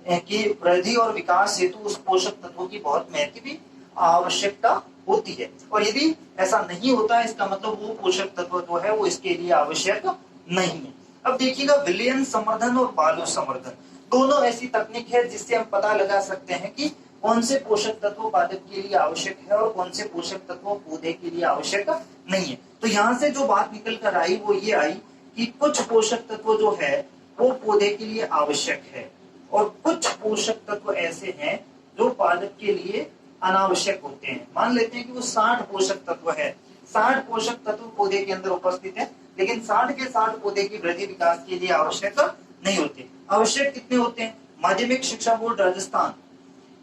की वृद्धि और विकास हेतु उस पोषक तत्वों की बहुत महत्वपूर्ण आवश्यकता होती है। और यदि ऐसा नहीं होता है, इसका मतलब वो पोषक तत्व जो है वो इसके लिए आवश्यक नहीं है। अब देखिएगा, विलयन संवर्धन और बालू संवर्धन दोनों ऐसी तकनीक है जिससे हम पता लगा सकते हैं कि कौन से पोषक तत्व पादप के लिए आवश्यक है और कौन से पोषक तत्व पौधे के लिए आवश्यक नहीं है। तो यहाँ से जो बात निकल कर आई वो ये आई कि कुछ पोषक तत्व जो है वो पौधे के लिए आवश्यक है और कुछ पोषक तत्व ऐसे हैं जो पादप के लिए अनावश्यक होते हैं। मान लेते हैं कि वो 60 पोषक तत्व है, 60 पोषक तत्व पौधे के अंदर उपस्थित है, लेकिन 60 के 60 पौधे की वृद्धि विकास के लिए आवश्यक नहीं होते। आवश्यक कितने होते हैं, माध्यमिक शिक्षा बोर्ड राजस्थान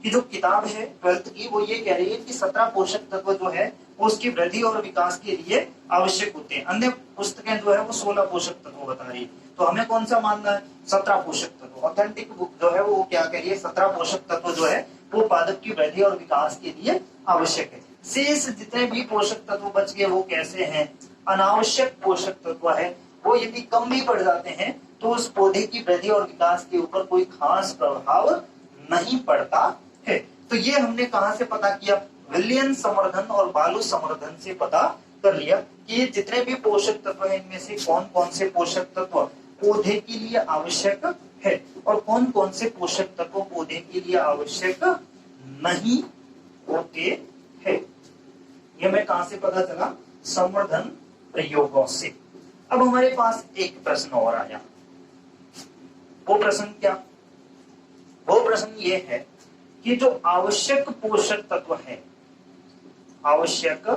की जो किताब है 12th की, वो ये कह रही है कि 17 पोषक तत्व जो है वो उसकी वृद्धि और विकास के लिए आवश्यक होते हैं। अन्य पुस्तकें जो है वो 16 पोषक तत्व बता रही है। तो हमें कौन सा मानना है, 17 पोषक तत्व। ऑथेंटिक बुक जो है वो क्या कह रही है, 17 पोषक तत्व जो है वो पादप की वृद्धि और विकास के लिए आवश्यक है। शेष जितने भी पोषक तत्व बच गए वो कैसे हैं, अनावश्यक पोषक तत्व है। वो यदि कम भी पड़ जाते हैं तो उस पौधे की वृद्धि और विकास के ऊपर कोई खास प्रभाव नहीं पड़ता है। तो ये हमने कहां से पता किया, विलयन संवर्धन और बालू संवर्धन से पता कर लिया कि ये जितने भी पोषक तत्व हैं इनमें से कौन कौन से पोषक तत्व पौधे के लिए आवश्यक है और कौन कौन से पोषक तत्व पौधे के लिए आवश्यक नहीं होते हैं। ये हमें कहां से पता चला, संवर्धन प्रयोगों से। अब हमारे पास एक प्रश्न और आया, वो प्रश्न क्या, वो प्रश्न ये है कि जो आवश्यक पोषक तत्व है, आवश्यक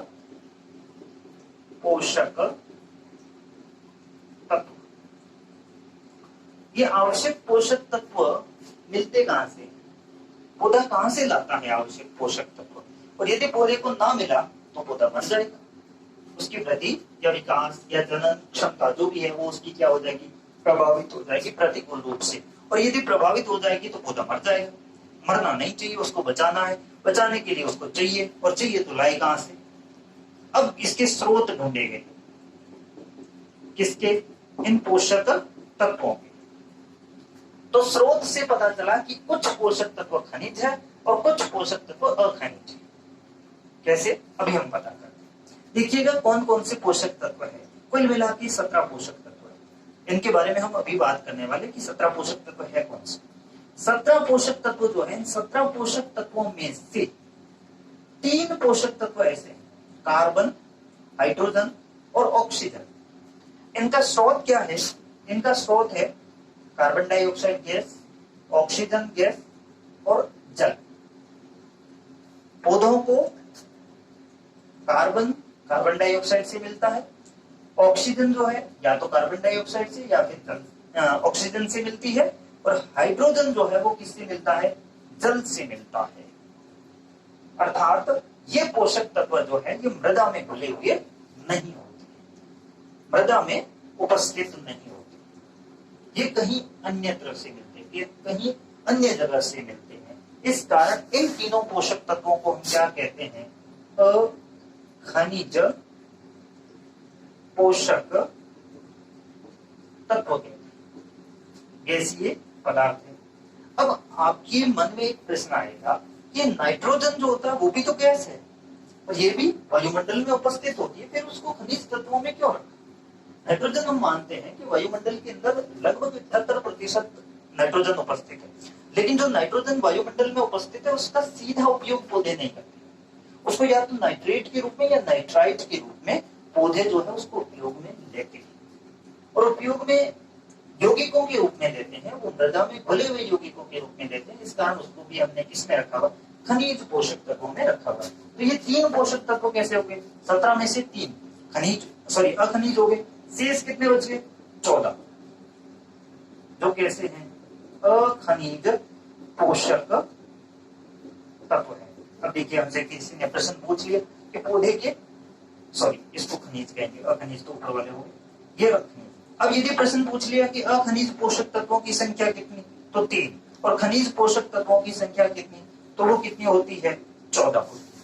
पोषक तत्व, ये आवश्यक पोषक तत्व मिलते कहां से, पौधा कहां से लाता है आवश्यक पोषक तत्व। और यदि पौधे को ना मिला तो पौधा मर जाएगा, उसकी वृद्धि या विकास या जनन क्षमता जो भी है वो उसकी क्या हो जाएगी, प्रभावित हो जाएगी प्रतिकूल रूप से। और यदि प्रभावित हो जाएगी तो पौधा मर जाएगा। मरना नहीं चाहिए, उसको बचाना है, बचाने के लिए उसको चाहिए, और चाहिए तो लाए कहां से। अब इसके स्रोत ढूंढे गए, किसके, इन पोषक तत्वों के। तो स्रोत से पता चला कि कुछ पोषक तत्व खनिज है और कुछ पोषक तत्व अखनिज है। कैसे, अभी हम पता करते हैं। देखिएगा कौन कौन से पोषक तत्व है। कुल मिला के 17 पोषक तत्व है। इनके बारे में हम अभी बात करने वाले कि 17 पोषक तत्व है कौन से। 17 पोषक तत्व जो है, इन 17 पोषक तत्वों में से 3 पोषक तत्व ऐसे हैं, कार्बन, हाइड्रोजन और ऑक्सीजन। इनका स्रोत क्या है? इनका स्रोत है carbon dioxide gas, oxygen gas और जल। पौधों को कार्बन डाइऑक्साइड से मिलता है, ऑक्सीजन जो है या तो कार्बन डाइऑक्साइड से या फिर ऑक्सीजन से मिलती है, और हाइड्रोजन जो है वो किससे मिलता है? जल से मिलता है। अर्थात ये पोषक तत्व जो है ये मृदा में घुले हुए नहीं होते, मृदा में उपस्थित नहीं होते, ये कहीं अन्यत्र से मिलते हैं, ये कहीं अन्य जगह से मिलते हैं। इस कारण इन तीनों पोषक तत्वों को हम क्या कहते हैं? अखनिज पोषक तत्व कहते हैं, गैसीय पदार्थ है। अब आपके मन में एक प्रश्न आएगा कि नाइट्रोजन जो होता है वो भी तो गैस है और ये भी वायुमंडल में उपस्थित होती है, फिर उसको खनिज तत्वों में क्यों रखा? नाइट्रोजन हम मानते हैं कि वायुमंडल के अंदर लगभग 78% नाइट्रोजन उपस्थित है, लेकिन जो नाइट्रोजन वायुमंडल में उपस्थित है उसका सीधा उपयोग पौधे नहीं करते, उसको या तो नाइट्रेट के रूप में या नाइट्राइट के रूप में पौधे जो है उसको उपयोग में लेते हैं, और उपयोग में यौगिकों के रूप में लेते हैं, वो मृदा में घुले हुए यौगिकों के रूप में लेते हैं। इस कारण उसको भी हमने किसमें रखा हुआ? खनिज पोषक तत्वों में रखा हुआ। तो ये 3 पोषक तत्व कैसे हो गए? 17 में से 3 अखनिज हो गए। शेष कितने बच गए? 14, जो कैसे हैं? अखनिज पोषक तत्व है। अब देखिए हमसे किसी ने प्रश्न पूछ लिया कि पौधे के इसको खनिज कहेंगे, अखनिज तो ऊपर वाले हो गए, ये खनिज। अब यदि प्रश्न पूछ लिया कि अखनिज पोषक तत्वों की संख्या कितनी, तो 3, और खनिज पोषक तत्वों की संख्या कितनी, तो वो कितनी होती है? 14 होती है,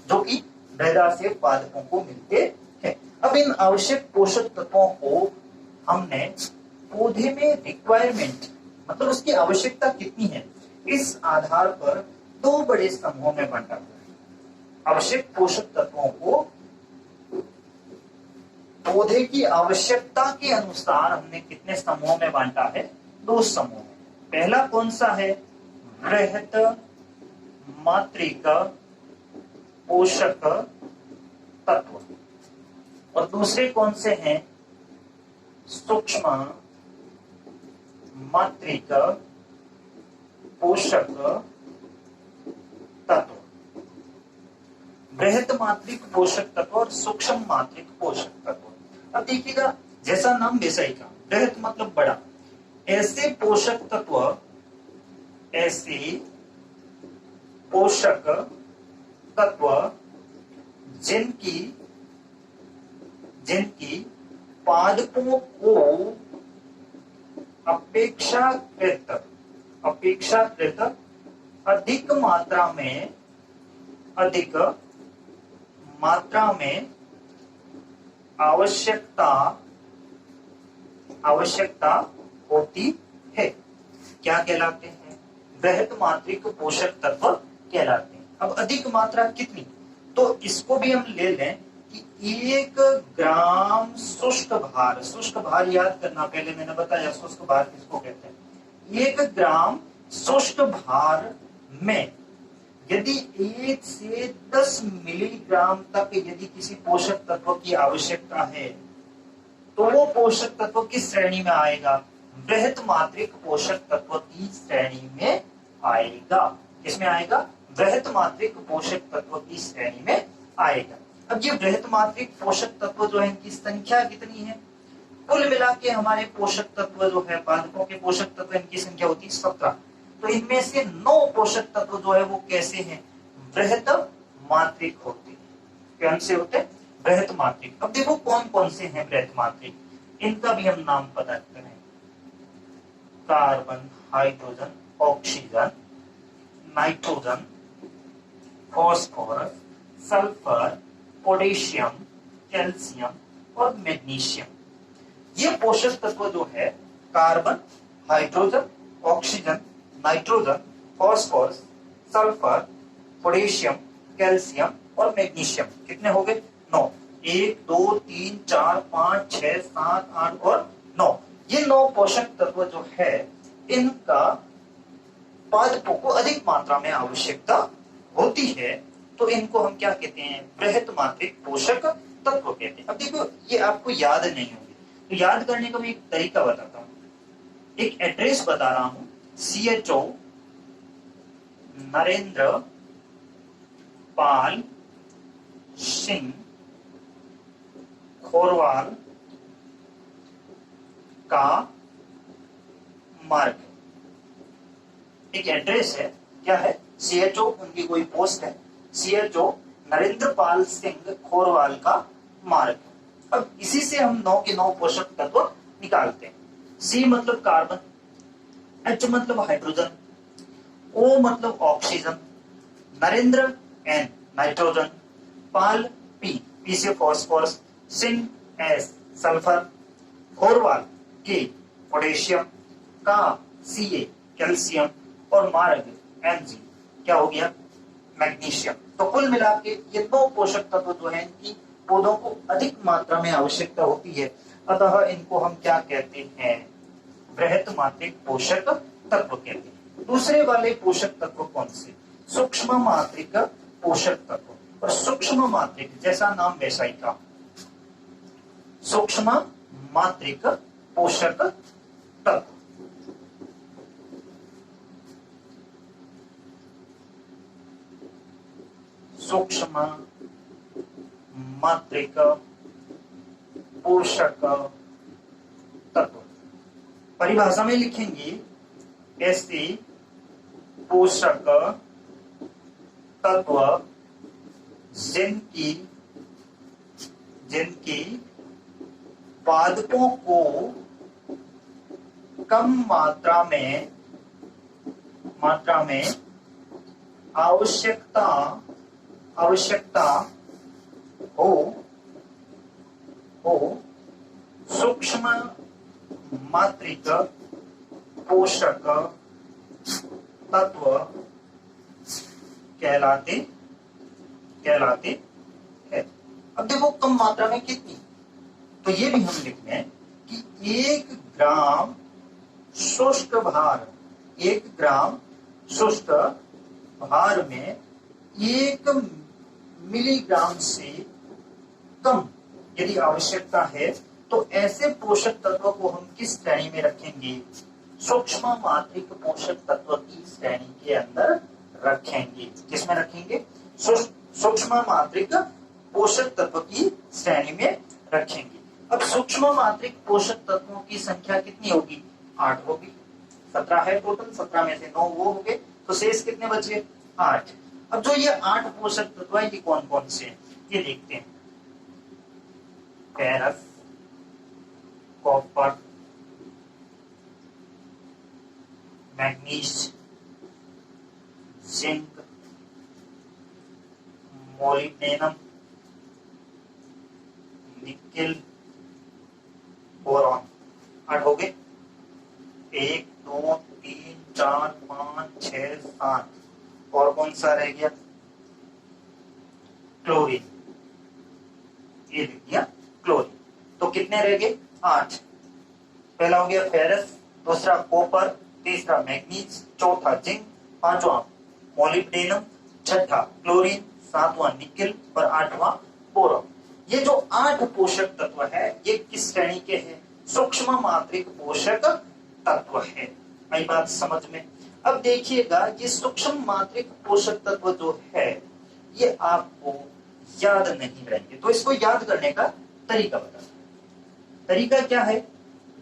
जो कि मृदा से पादपों को मिलते हैं। अब इन आवश्यक पोषक तत्वों को हमने पौधे में रिक्वायरमेंट, मतलब उसकी आवश्यकता कितनी है, इस आधार पर 2 बड़े समूहों में बांटा है। आवश्यक पोषक तत्वों को पौधे की आवश्यकता के अनुसार हमने कितने समूहों में बांटा है? 2 समूह में। पहला कौन सा है? बृहत मात्रिक पोषक तत्व, और दूसरे कौन से हैं? सूक्ष्म मात्रिक पोषक तत्व। बृहत मात्रिक पोषक तत्व और सूक्ष्म मात्रिक पोषक तत्व। अब देखिएगा जैसा नाम वैसा ही काम। बृहत मतलब बड़ा। ऐसे पोषक तत्व जिनकी पादपों को अपेक्षाकृत अधिक मात्रा में आवश्यकता होती है, क्या कहलाते हैं? बृहत मात्रिक पोषक तत्व कहलाते हैं। अब अधिक मात्रा कितनी, तो इसको भी हम ले लें कि 1 ग्राम शुष्क भार याद करना, पहले मैंने बताया शुष्क भार किसको कहते हैं। 1 ग्राम शुष्क भार में यदि 1 से 10 मिलीग्राम तक यदि किसी पोषक तत्व की आवश्यकता है, तो वो पोषक तत्व किस श्रेणी में आएगा? बृहत मात्रिक पोषक तत्व की श्रेणी में आएगा। किसमें आएगा? बृहत मात्रिक पोषक तत्व की श्रेणी में आएगा। अब ये बृहत मात्रिक पोषक तत्व जो है, इनकी संख्या कितनी है? कुल मिला के हमारे पोषक तत्व जो है, पादपों के पोषक तत्व, इनकी संख्या होती है 17। तो इनमें से 9 पोषक तत्व जो है वो कैसे हैं? बृहत मात्रिक होते हैं। कौन से होते हैं? बृहत मात्रिक। अब देखो कौन कौन से हैं बृहत मात्रिक, इनका भी हम नाम पता करें। Carbon, hydrogen, oxygen, nitrogen, phosphorus, sulphur, potassium, calcium और मैग्नीशियम। ये पोषक तत्व जो है carbon, hydrogen, oxygen, nitrogen, phosphorus, sulphur, potassium, calcium और मैग्नीशियम। कितने हो गए? 9। 1 2 3 4 5 6 7 8 और 9। ये 9 पोषक तत्व जो है इनका पादपों को अधिक मात्रा में आवश्यकता होती है, तो इनको हम क्या कहते हैं? बृहत मात्रिक पोषक तत्व कहते हैं। अब देखो ये आपको याद नहीं होगी, तो याद करने का मैं एक तरीका बताता हूँ, एक एड्रेस बता रहा हूं। CHO नरेंद्र पाल सिंह खोरवाल का मार्ग, एक एड्रेस है। क्या है? CHO उनकी कोई पोस्ट है, CHO नरेंद्र पाल सिंह खोरवाल का मार्ग। अब इसी से हम 9 के 9 पोषक तत्व निकालते हैं। C मतलब कार्बन, H मतलब हाइड्रोजन, O मतलब ऑक्सीजन, नरेंद्र N नाइट्रोजन, पाल P से phosphorus, Singh S sulphur, Khorwal K potassium, का Ca कैल्शियम और मार्ग Mg क्या हो गया? मैग्नीशियम। तो कुल मिला के ये 9 पोषक तत्व जो है इनकी पौधों को अधिक मात्रा में आवश्यकता होती है, अतः इनको हम क्या कहते हैं? बृहत मात्रिक पोषक तत्व कहते हैं। दूसरे वाले पोषक तत्व कौन से? सूक्ष्म मात्रिक पोषक तत्व। और सूक्ष्म मात्रिक जैसा नाम वैसा ही काम, सूक्ष्म मात्रिक पोषक तत्व। सूक्ष्म मात्रिक पोषक तत्व परिभाषा में लिखेंगे ऐसे पोषक तत्व जिनकी पादपों को कम मात्रा में आवश्यकता हो सूक्ष्म मात्रिक पोषक तत्व कहलाते हैं। अब देखो कम मात्रा में कितनी, तो ये भी हम लिखते हैं कि 1 ग्राम शुष्क भार, 1 ग्राम शुष्क भार में 1 मिलीग्राम से कम यदि आवश्यकता है, तो ऐसे पोषक तत्व को हम किस श्रेणी में रखेंगे? सूक्ष्म मात्रिक पोषक तत्व की श्रेणी के अंदर रखेंगे। किसमें रखेंगे? सूक्ष्म मात्रिक पोषक तत्व की श्रेणी में रखेंगे। अब सूक्ष्म मात्रिक पोषक तत्वों की संख्या कितनी होगी? 8 होगी। 17 है टोटल, 17 में से 9 वो हो गए, तो शेष कितने बचे? 8। अब जो ये 8 पोषक तत्व है ये कौन कौन से हैं ये देखते हैं। Ferrous, copper, manganese, zinc, molybdenum, nickel, boron. 8 हो गए। 1 2 3 4 5 6 7 और कौन सा रह गया? क्लोरीन। ये लिख दिया क्लोरीन। तो कितने रह गए? 8। पहला हो गया फेरस, दूसरा कॉपर, तीसरा मैग्नीज, चौथा जिंक, पांचवा मोलिब्डेनम, छठा क्लोरीन, सातवां निकेल और 8वां बोरॉन। ये जो 8 पोषक तत्व है ये किस श्रेणी के हैं? सूक्ष्म मात्रिक पोषक तत्व है। आई बात समझ में? अब देखिएगा ये सूक्ष्म मात्रिक पोषक तत्व जो है ये आपको याद नहीं रहेंगे, तो इसको याद करने का तरीका बता। तरीका क्या है?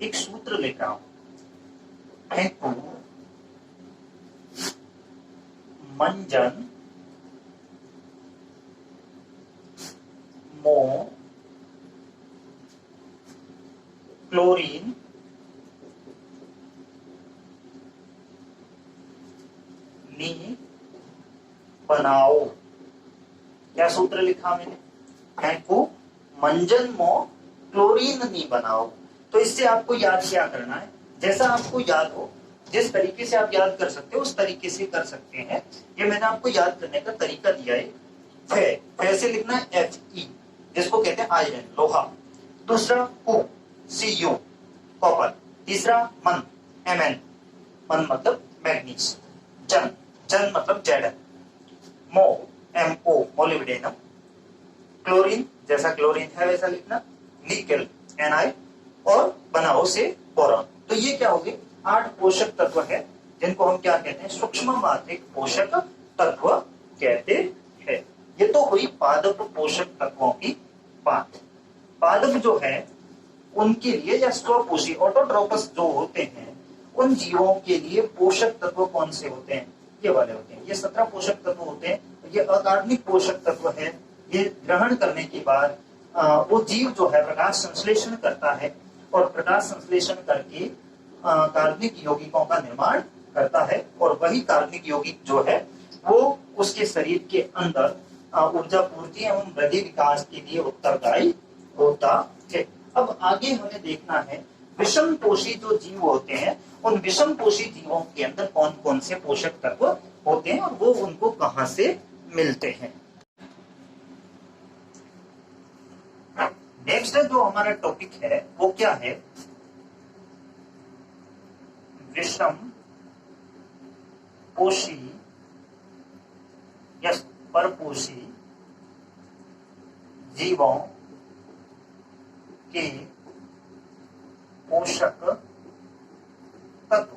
एक सूत्र लिख रहा हूं, मंजन मो क्लोरीन नी बनाओ। क्या सूत्र लिखा मैंने? फेंको मंजन मो क्लोरीन नी बनाओ। तो इससे आपको याद क्या करना है? जैसा आपको याद हो जिस तरीके से आप याद कर सकते हो उस तरीके से कर सकते हैं। ये मैंने आपको याद करने का तरीका दिया है। फे से लिखना है Fe, जिसको कहते हैं आयरन, लोहा। दूसरा Cu, Cu, कॉपर। तीसरा मन, Mn, मन मतलब मैग्नीज। जन, जन मतलब जैडन। मो, Mo, मोलिब्डेनम। क्लोरीन, जैसा क्लोरीन है वैसा लिखना। निकेल, Ni, और बनाओ से बोरॉन। तो ये क्या हो गए? 8 पोषक तत्व है जिनको हम क्या कहते हैं? सूक्ष्म मात्रिक पोषक तत्व कहते हैं। ये तो हुई पादप पोषक तत्वों की बात। पादप जो है उनके लिए, या स्वपोषी ऑटोट्रोपस जो होते हैं, उन जीवों के लिए पोषक तत्व कौन से होते हैं? ये वाले होते हैं। ये 17 पोषक तत्व होते हैं। ये अकार्बनिक पोषक तत्व है। ये ग्रहण करने के बाद वो जीव जो है प्रकाश संश्लेषण करता है, और प्रकाश संश्लेषण करके कार्बनिक यौगिकों का निर्माण करता है, और वही कार्बनिक यौगिक जो है वो उसके शरीर के अंदर ऊर्जा पूर्ति एवं वृद्धि विकास के लिए उत्तरदायी होता है। अब आगे हमें देखना है विषम पोषी जो जीव होते हैं, उन विषम पोषी जीवों के अंदर कौन कौन से पोषक तत्व होते हैं और वो उनको कहां से मिलते हैं। नेक्स्ट जो हमारा टॉपिक है वो क्या है? विषम पोषी या परपोषी जीवों के पोषक तत्व।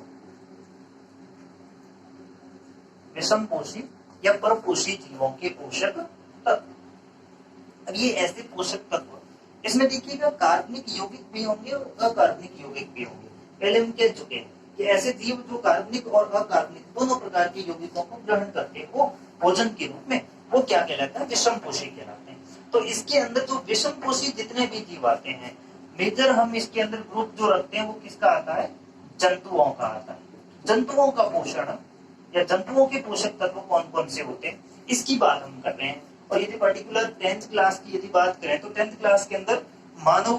विषम पोषी या परपोषी जीवों के पोषक तत्व। अब ये ऐसे पोषक तत्व, इसमें देखिएगा कार्बनिक यौगिक भी होंगे और अकार्बनिक यौगिक भी होंगे। पहले हम कह चुके हैं कि ऐसे जीव जो कार्बनिक और अकार्बनिक दोनों प्रकार के यौगिकों को ग्रहण करते हैं, वो भोजन के रूप में, वो क्या कहलाता है? विषम पोषी कहलाते हैं। तो इसके अंदर जो विषम पोषी जितने भी जीव आते हैं, मेजर हम इसके अंदर ग्रुप जो रखते हैं वो किसका आता है? जंतुओं का आता है। जंतुओं का पोषण या जंतुओं के पोषक तत्व कौन कौन से होते हैं, इसकी बात हम कर रहे हैं। और यदि पर्टिकुलर 10th क्लास की यदि बात करें तो 10th क्लास के अंदर मानव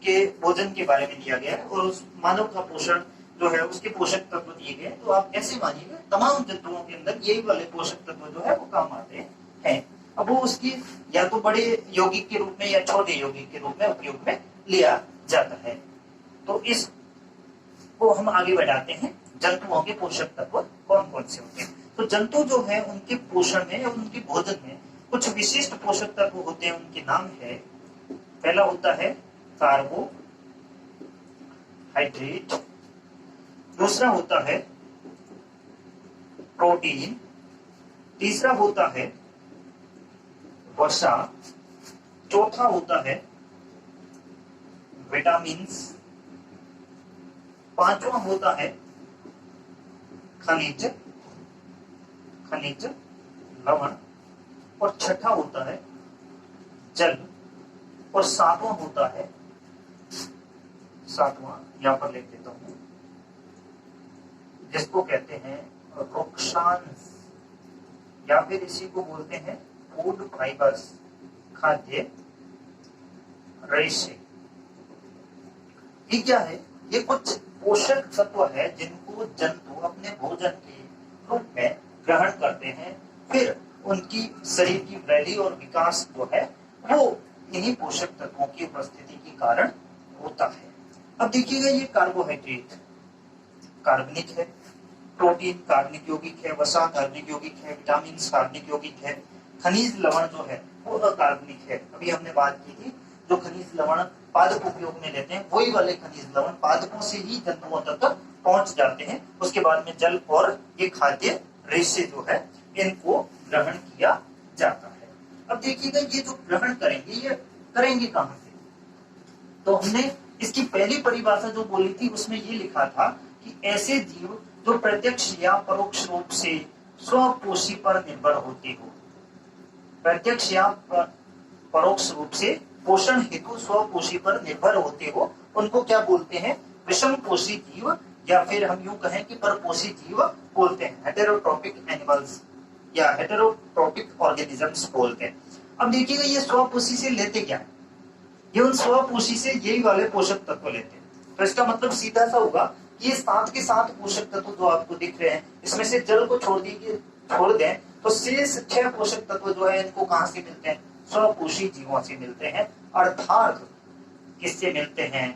के भोजन के बारे में दिया गया है, और उस मानव का पोषण जो है उसके पोषक तत्व दिए गए। तो आप ऐसे मानिएगा तमाम जंतुओं के अंदर यही वाले पोषक तत्व जो है वो काम आते हैं। अब वो उसकी या तो बड़े यौगिक के रूप में या छोटे यौगिक के रूप में उपयोग में लिया जाता है। तो इस को हम आगे बढ़ाते हैं। जंतुओं के पोषक तत्व कौन कौन से होते हैं? तो जंतु जो है उनके पोषण में या उनके भोजन में कुछ विशिष्ट पोषक तत्व होते हैं। उनके नाम है, पहला होता है कार्बोहाइड्रेट, दूसरा होता है प्रोटीन, तीसरा होता है वसा, चौथा होता है विटामिन्स, पांचवा होता है खनिज लवण, और छठा होता है जल, और सातवां होता है, यहां पर लिख देता हूं, जिसको कहते हैं रोक्षांश, या फिर इसी को बोलते हैं फूड फाइबर्स, खाद्य रेशे। ये क्या है? ये कुछ पोषक तत्व है जिनको जंतु अपने भोजन के रूप में ग्रहण करते हैं, फिर उनकी शरीर की वृद्धि और विकास जो है वो इन्हीं पोषक तत्वों की उपस्थिति के कारण होता है। अब देखिएगा, ये कार्बोहाइड्रेट कार्बनिक है, प्रोटीन कार्बनिक यौगिक है, वसा कार्बनिक यौगिक है, विटामिन कार्बनिक यौगिक है, खनिज लवण जो है वो अकार्बनिक है। अभी हमने बात की थी जो खनिज लवण पादप उपयोग में लेते हैं, वही वाले खनिज लवण पादपों से ही जंतुओं तक पहुंच जाते हैं। उसके बाद में जल और ये खाद्य रेशे जो है इनको ग्रहण किया जाता है। अब देखिएगा, ये जो ग्रहण करेंगे ये करेंगे कहां से? तो हमने इसकी पहली परिभाषा जो बोली थी उसमें ये लिखा था कि ऐसे जीव जो प्रत्यक्ष या परोक्ष रूप से स्वपोषी पर निर्भर होते हो, प्रत्यक्ष या परोक्ष रूप से पोषण हेतु स्वपोषी पर निर्भर होते हो, उनको क्या बोलते हैं? विषम पोषी जीव, या फिर हम यूं कहें कि परपोषी जीव बोलते हैं, हेटेरोट्रोपिक एनिमल्स या हेटेरोट्रोपिक ऑर्गेनिजम्स बोलते हैं। अब देखिएगा, ये स्वपोषी से लेते क्या है? ये उन स्वपोषी से यही वाले पोषक तत्व लेते हैं। तो इसका मतलब सीधा सा होगा ये 7 के 7 पोषक तत्व जो आपको दिख रहे हैं, इसमें से जल को छोड़ दें तो शेष 6 पोषक तत्व जो है इनको कहां से मिलते हैं? स्वपोषी जीवों से मिलते हैं, अर्थात किससे मिलते हैं?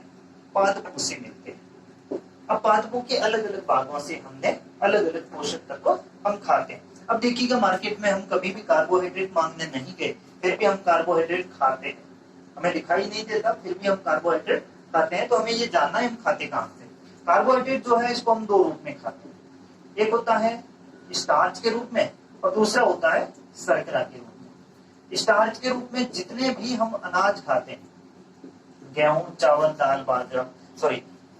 पादपों से मिलते हैं। अब पादपों के अलग अलग भागों से हमने अलग अलग पोषक तत्व हम खाते हैं। अब देखिएगा, मार्केट में हम कभी भी कार्बोहाइड्रेट मांगने नहीं गए, फिर भी हम कार्बोहाइड्रेट खाते हैं। हमें दिखाई नहीं देता, फिर भी हम कार्बोहाइड्रेट खाते हैं। तो हमें ये जानना है हम खाते कहां से। कार्बोहाइड्रेट जो है इसको हम 2 रूप में खाते हैं। एक होता है स्टार्च के रूप में और दूसरा होता है शर्करा के रूप में। स्टार्च के रूप में जितने भी हम अनाज खाते हैं, गेहूं, चावल, दाल, बाजरा,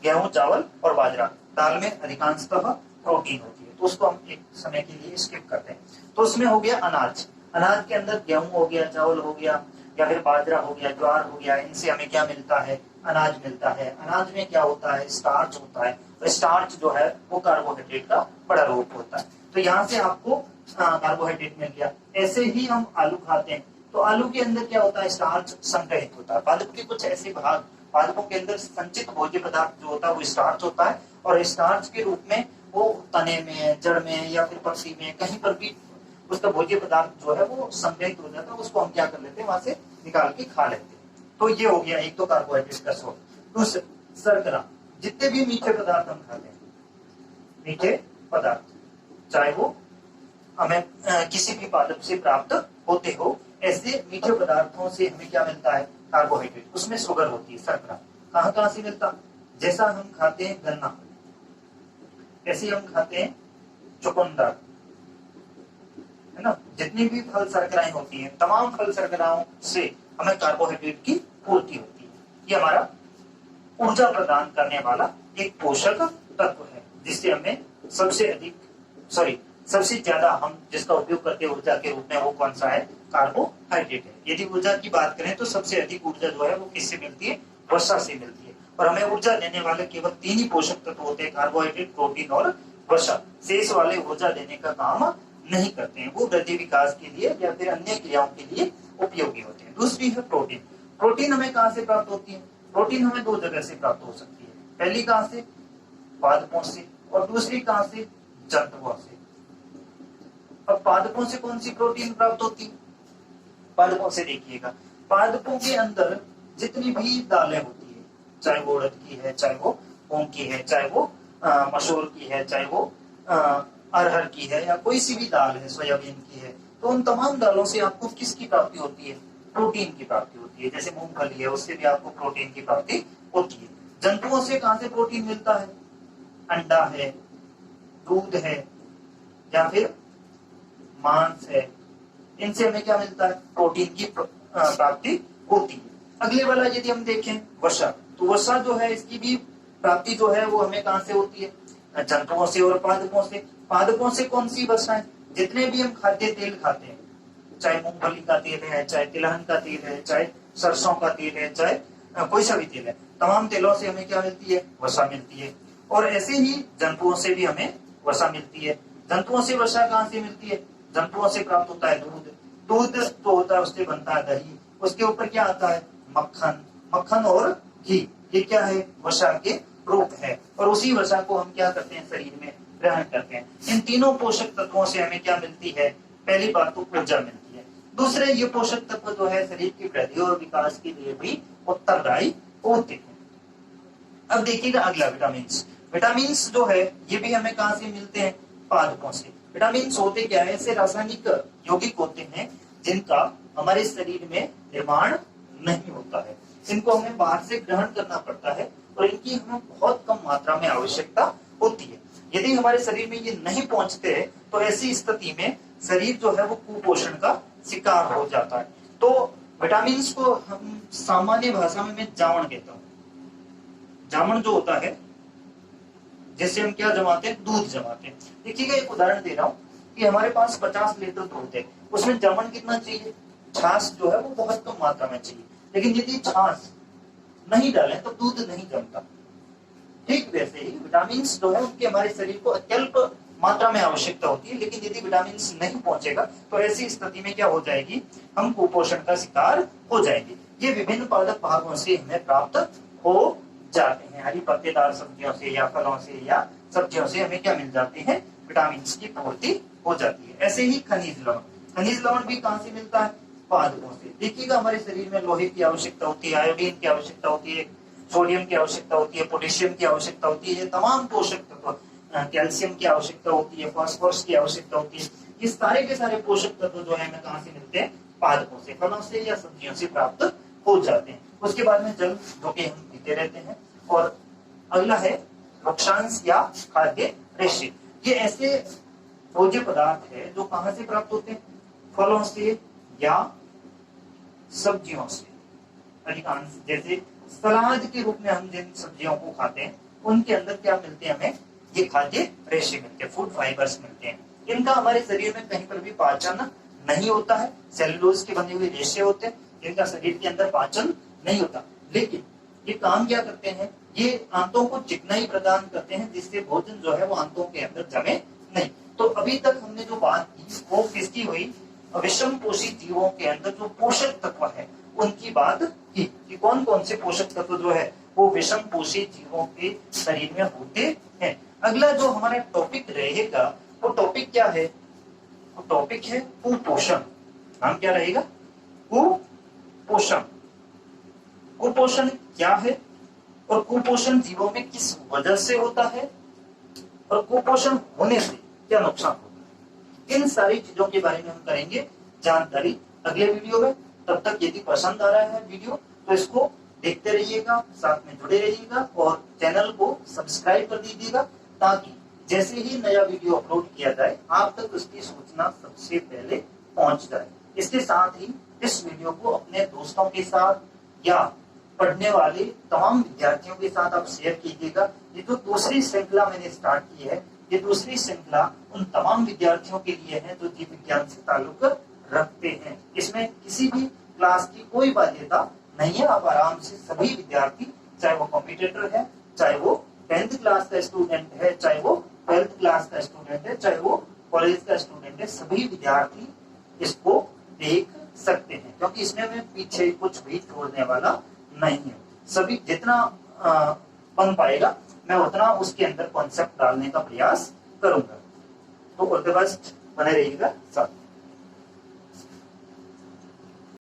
गेहूं, चावल और बाजरा, दाल में अधिकांशतः प्रोटीन होती है, तो उसको हम एक समय के लिए स्किप करते हैं। तो उसमें हो गया अनाज। अनाज के अंदर गेहूं हो गया, चावल हो गया, या फिर बाजरा हो गया, ज्वार हो गया, इनसे हमें क्या मिलता है? अनाज मिलता है। अनाज में क्या होता है? स्टार्च होता है। तो स्टार्च जो है वो कार्बोहाइड्रेट का बड़ा रूप होता है। तो यहाँ से आपको कार्बोहाइड्रेट मिल गया। ऐसे ही हम आलू खाते हैं, तो आलू के अंदर क्या होता है? स्टार्च संग्रहित होता है। पादप के कुछ ऐसे भाग, पादपों के अंदर संचित भोज्य पदार्थ जो होता है वो स्टार्च होता है, और स्टार्च के रूप में वो तने में, जड़ में या फिर पत्ती में कहीं पर भी उसका भोज्य पदार्थ जो है वो संग्रहित हो जाता है। उसको हम क्या कर लेते हैं? वहां से निकाल के खा लेते हैं। तो ये हो गया एक तो कार्बोहाइड्रेट का सोर्स। दूसरा शर्करा। जितने भी मीठे पदार्थ हम खाते हैं, मीठे पदार्थ, चाहे वो हमें किसी भी पादप से प्राप्त होते हो, ऐसे मीठे पदार्थों से हमें क्या मिलता है? कार्बोहाइड्रेट। उसमें शुगर होती है, शर्करा। कहां कहां से मिलता? जैसा हम खाते हैं गन्ना, ऐसे हम खाते हैं चुकंदर, है ना। जितनी भी फल शर्कराएं होती हैं, तमाम फल शर्कराओं से हमें कार्बोहाइड्रेट की पूर्ति होती है। ये हमारा ऊर्जा प्रदान करने वाला एक पोषक तत्व है, जिससे हमें सबसे ज्यादा हम जिसका उपयोग करते हैं ऊर्जा के रूप में, वो कौन सा है? कार्बोहाइड्रेट है। यदि ऊर्जा की बात करें तो सबसे अधिक ऊर्जा जो है वो किससे मिलती है? वर्षा से मिलती है। और हमें ऊर्जा देने वाले केवल 3 ही पोषक तत्व होते हैं, कार्बोहाइड्रेट, प्रोटीन और वर्षा। शेष वाले ऊर्जा देने का काम नहीं करते हैं, वो वृद्धि विकास के लिए या फिर अन्य क्रियाओं के लिए उपयोगी होते हैं। दूसरी है प्रोटीन। प्रोटीन हमें कहां से प्राप्त होती है? प्रोटीन हमें 2 जगह से प्राप्त हो सकती है। पहली कहां से? पादपों से, और दूसरी कहां से? जंतुओं से। अब पादपों से कौन सी प्रोटीन प्राप्त होती है? पादपों से देखिएगा, पादपों के अंदर जितनी भी दालें होती है, चाहे वो उड़द की है, चाहे वो मूंग की है, चाहे वो मसूर की है, चाहे वो अरहर की है, या कोई सी भी दाल है, सोयाबीन की है, तो उन तमाम दालों से आपको किसकी प्राप्ति होती है? प्रोटीन की प्राप्ति होती है। जैसे मूंगफली है, उससे भी आपको प्रोटीन की प्राप्ति होती है। जंतुओं से कहां से प्रोटीन मिलता है? अंडा है, दूध है, या फिर मांस है, इनसे हमें क्या मिलता है? प्रोटीन की प्राप्ति होती है। अगले वाला यदि हम देखें वर्षा, तो वर्षा जो है इसकी भी प्राप्ति जो है वो हमें कहां से होती है? जंतुओं से और पादपों से। पादपों से कौन सी वर्षा है? जितने भी हम खाद्य तेल खाते हैं, चाहे मूंगफली का तेल है, चाहे तिलहन का तेल है, चाहे सरसों का तेल है, चाहे कोई सा भी तेल है, तमाम तेलों से हमें क्या मिलती है? वर्षा मिलती है। और ऐसे ही जंतुओं से भी हमें वर्षा मिलती है। जंतुओं से वर्षा कहां से मिलती है? जंतुओं से प्राप्त होता है दूध। दूध तो होता है, उससे बनता है दही, उसके ऊपर क्या आता है? मक्खन। मक्खन और घी, ये क्या है? वर्षा के रूप है। और उसी वर्षा को हम क्या करते हैं? शरीर में ग्रहण करते हैं। इन तीनों पोषक तत्वों से हमें क्या मिलती है? पहली बात तो ऊर्जा मिलती है। दूसरे, ये पोषक तत्व जो है शरीर की वृद्धि और विकास के लिए भी उत्तरदायी होते हैं। अब देखिएगा अगला, विटामिन। विटामिन जो है ये भी हमें कहां से मिलते हैं? पादपों से। विटामिन होते क्या है? ऐसे रासायनिक यौगिक होते हैं जिनका हमारे शरीर में निर्माण नहीं होता है। इनको हमें बाहर से ग्रहण करना पड़ता है, और इनकी हमें बहुत कम मात्रा में आवश्यकता होती है। यदि हमारे शरीर में ये नहीं पहुंचते हैं, तो ऐसी स्थिति में शरीर जो है वो कुपोषण का शिकार हो जाता है। तो विटामिन को हम सामान्य भाषा में मैं जामन कहता हूँ। जामन जो होता है, जैसे हम क्या जमाते हैं? दूध जमाते हैं। देखिएगा, एक उदाहरण दे रहा हूँ कि हमारे पास 50 लीटर दूध है, उसमें जामन कितना चाहिए? छाछ जो है वो बहुत कम मात्रा में चाहिए। लेकिन यदि छाछ नहीं डालें तो दूध नहीं जमता। ठीक वैसे ही विटामिन जो है उनकी हमारे शरीर को अत्यल्प मात्रा में आवश्यकता होती है, लेकिन यदि विटामिन नहीं पहुंचेगा तो ऐसी स्थिति में क्या हो जाएगी? हम कुपोषण का शिकार हो जाएंगे। ये विभिन्न पादप भागों से हमें प्राप्त हो जाते हैं। हरी पत्तेदार सब्जियों से या फलों से या सब्जियों से हमें क्या मिल जाते हैं, विटामिन की पूर्ति हो जाती है। ऐसे ही खनिज लवण, खनिज लवण भी कहां से मिलता है, पादपों से। देखिएगा हमारे शरीर में लोहे की आवश्यकता होती है, आयोडीन की आवश्यकता होती है, सोडियम की आवश्यकता होती है, पोटेशियम की आवश्यकता होती है, ये तमाम पोषक तत्व, कैल्शियम की आवश्यकता होती है, फास्फोरस की आवश्यकता होती है। ये सारे के सारे पोषक तत्व जो है हमें कहां से मिलते हैं, पादपों से, फलों से या सब्जियों से प्राप्त हो जाते हैं। उसके बाद में जल जो कि हम पीते रहते हैं। और अगला है वृक्षांश या खाद्य रेशे। ये ऐसे भोज्य पदार्थ है जो कहां से प्राप्त होते हैं, फलों से या सब्जियों से। अधिकांश जैसे सलाद के रूप में हम जिन सब्जियों को खाते हैं उनके अंदर क्या मिलते हैं, हमें ये खाद्य रेशे मिलते हैं, फूड फाइबर्स मिलते हैं। इनका हमारे शरीर में कहीं पर भी पाचन नहीं होता है, सेलुलोज के बने हुए रेशे होते हैं, इनका शरीर के अंदर पाचन नहीं होता। लेकिन ये काम क्या करते हैं, ये आंतों को चिकनाई प्रदान करते हैं, जिससे भोजन जो है वो आंतों के अंदर जमे नहीं। तो अभी तक हमने जो बात की वो किसकी हुई, विषम पोषी जीवों के अंदर जो पोषक तत्व है उनकी बात की, कि कौन कौन से पोषक तत्व जो है वो विषम पोषी जीवों के शरीर में होते हैं। अगला जो हमारा टॉपिक रहेगा वो टॉपिक क्या है, वो टॉपिक है कुपोषण। नाम क्या रहेगा, कुपोषण। कुपोषण क्या है और कुपोषण जीवों में किस वजह से होता है और कुपोषण होने से क्या नुकसान होता है, इन सारी चीजों के बारे में हम करेंगे जानकारी अगले वीडियो में। तब तक यदि पसंद आ रहा है वीडियो तो इसको देखते रहिएगा, साथ में जुड़े रहिएगा और चैनल को सब्सक्राइब कर दीजिएगा, ताकि जैसे ही नया वीडियो अपलोड किया जाए आप तक उसकी सूचना सबसे पहले पहुंच जाए। इसके साथ ही इस वीडियो को अपने दोस्तों के साथ या पढ़ने वाले तमाम विद्यार्थियों के साथ आप शेयर कीजिएगा। ये जो दूसरी श्रृंखला मैंने स्टार्ट की है, ये दूसरी श्रृंखला उन तमाम विद्यार्थियों के लिए है जो जीव विज्ञान से ताल्लुक रखते हैं। इसमें किसी भी क्लास की कोई बाध्यता नहीं है, आप आराम से सभी विद्यार्थी, चाहे वो कॉम्पिटिटर है, चाहे वो 10th क्लास का स्टूडेंट है, चाहे वो 12th क्लास का स्टूडेंट है, चाहे वो कॉलेज का स्टूडेंट है, सभी विद्यार्थी इसको देख सकते हैं, क्योंकि इसमें मैं पीछे कुछ भी छोड़ने वाला नहीं है। सभी जितना बन पाएगा मैं उतना उसके अंदर कॉन्सेप्ट डालने का प्रयास करूंगा। तो ऑल द बेस्ट, बने रहिएगा साथ।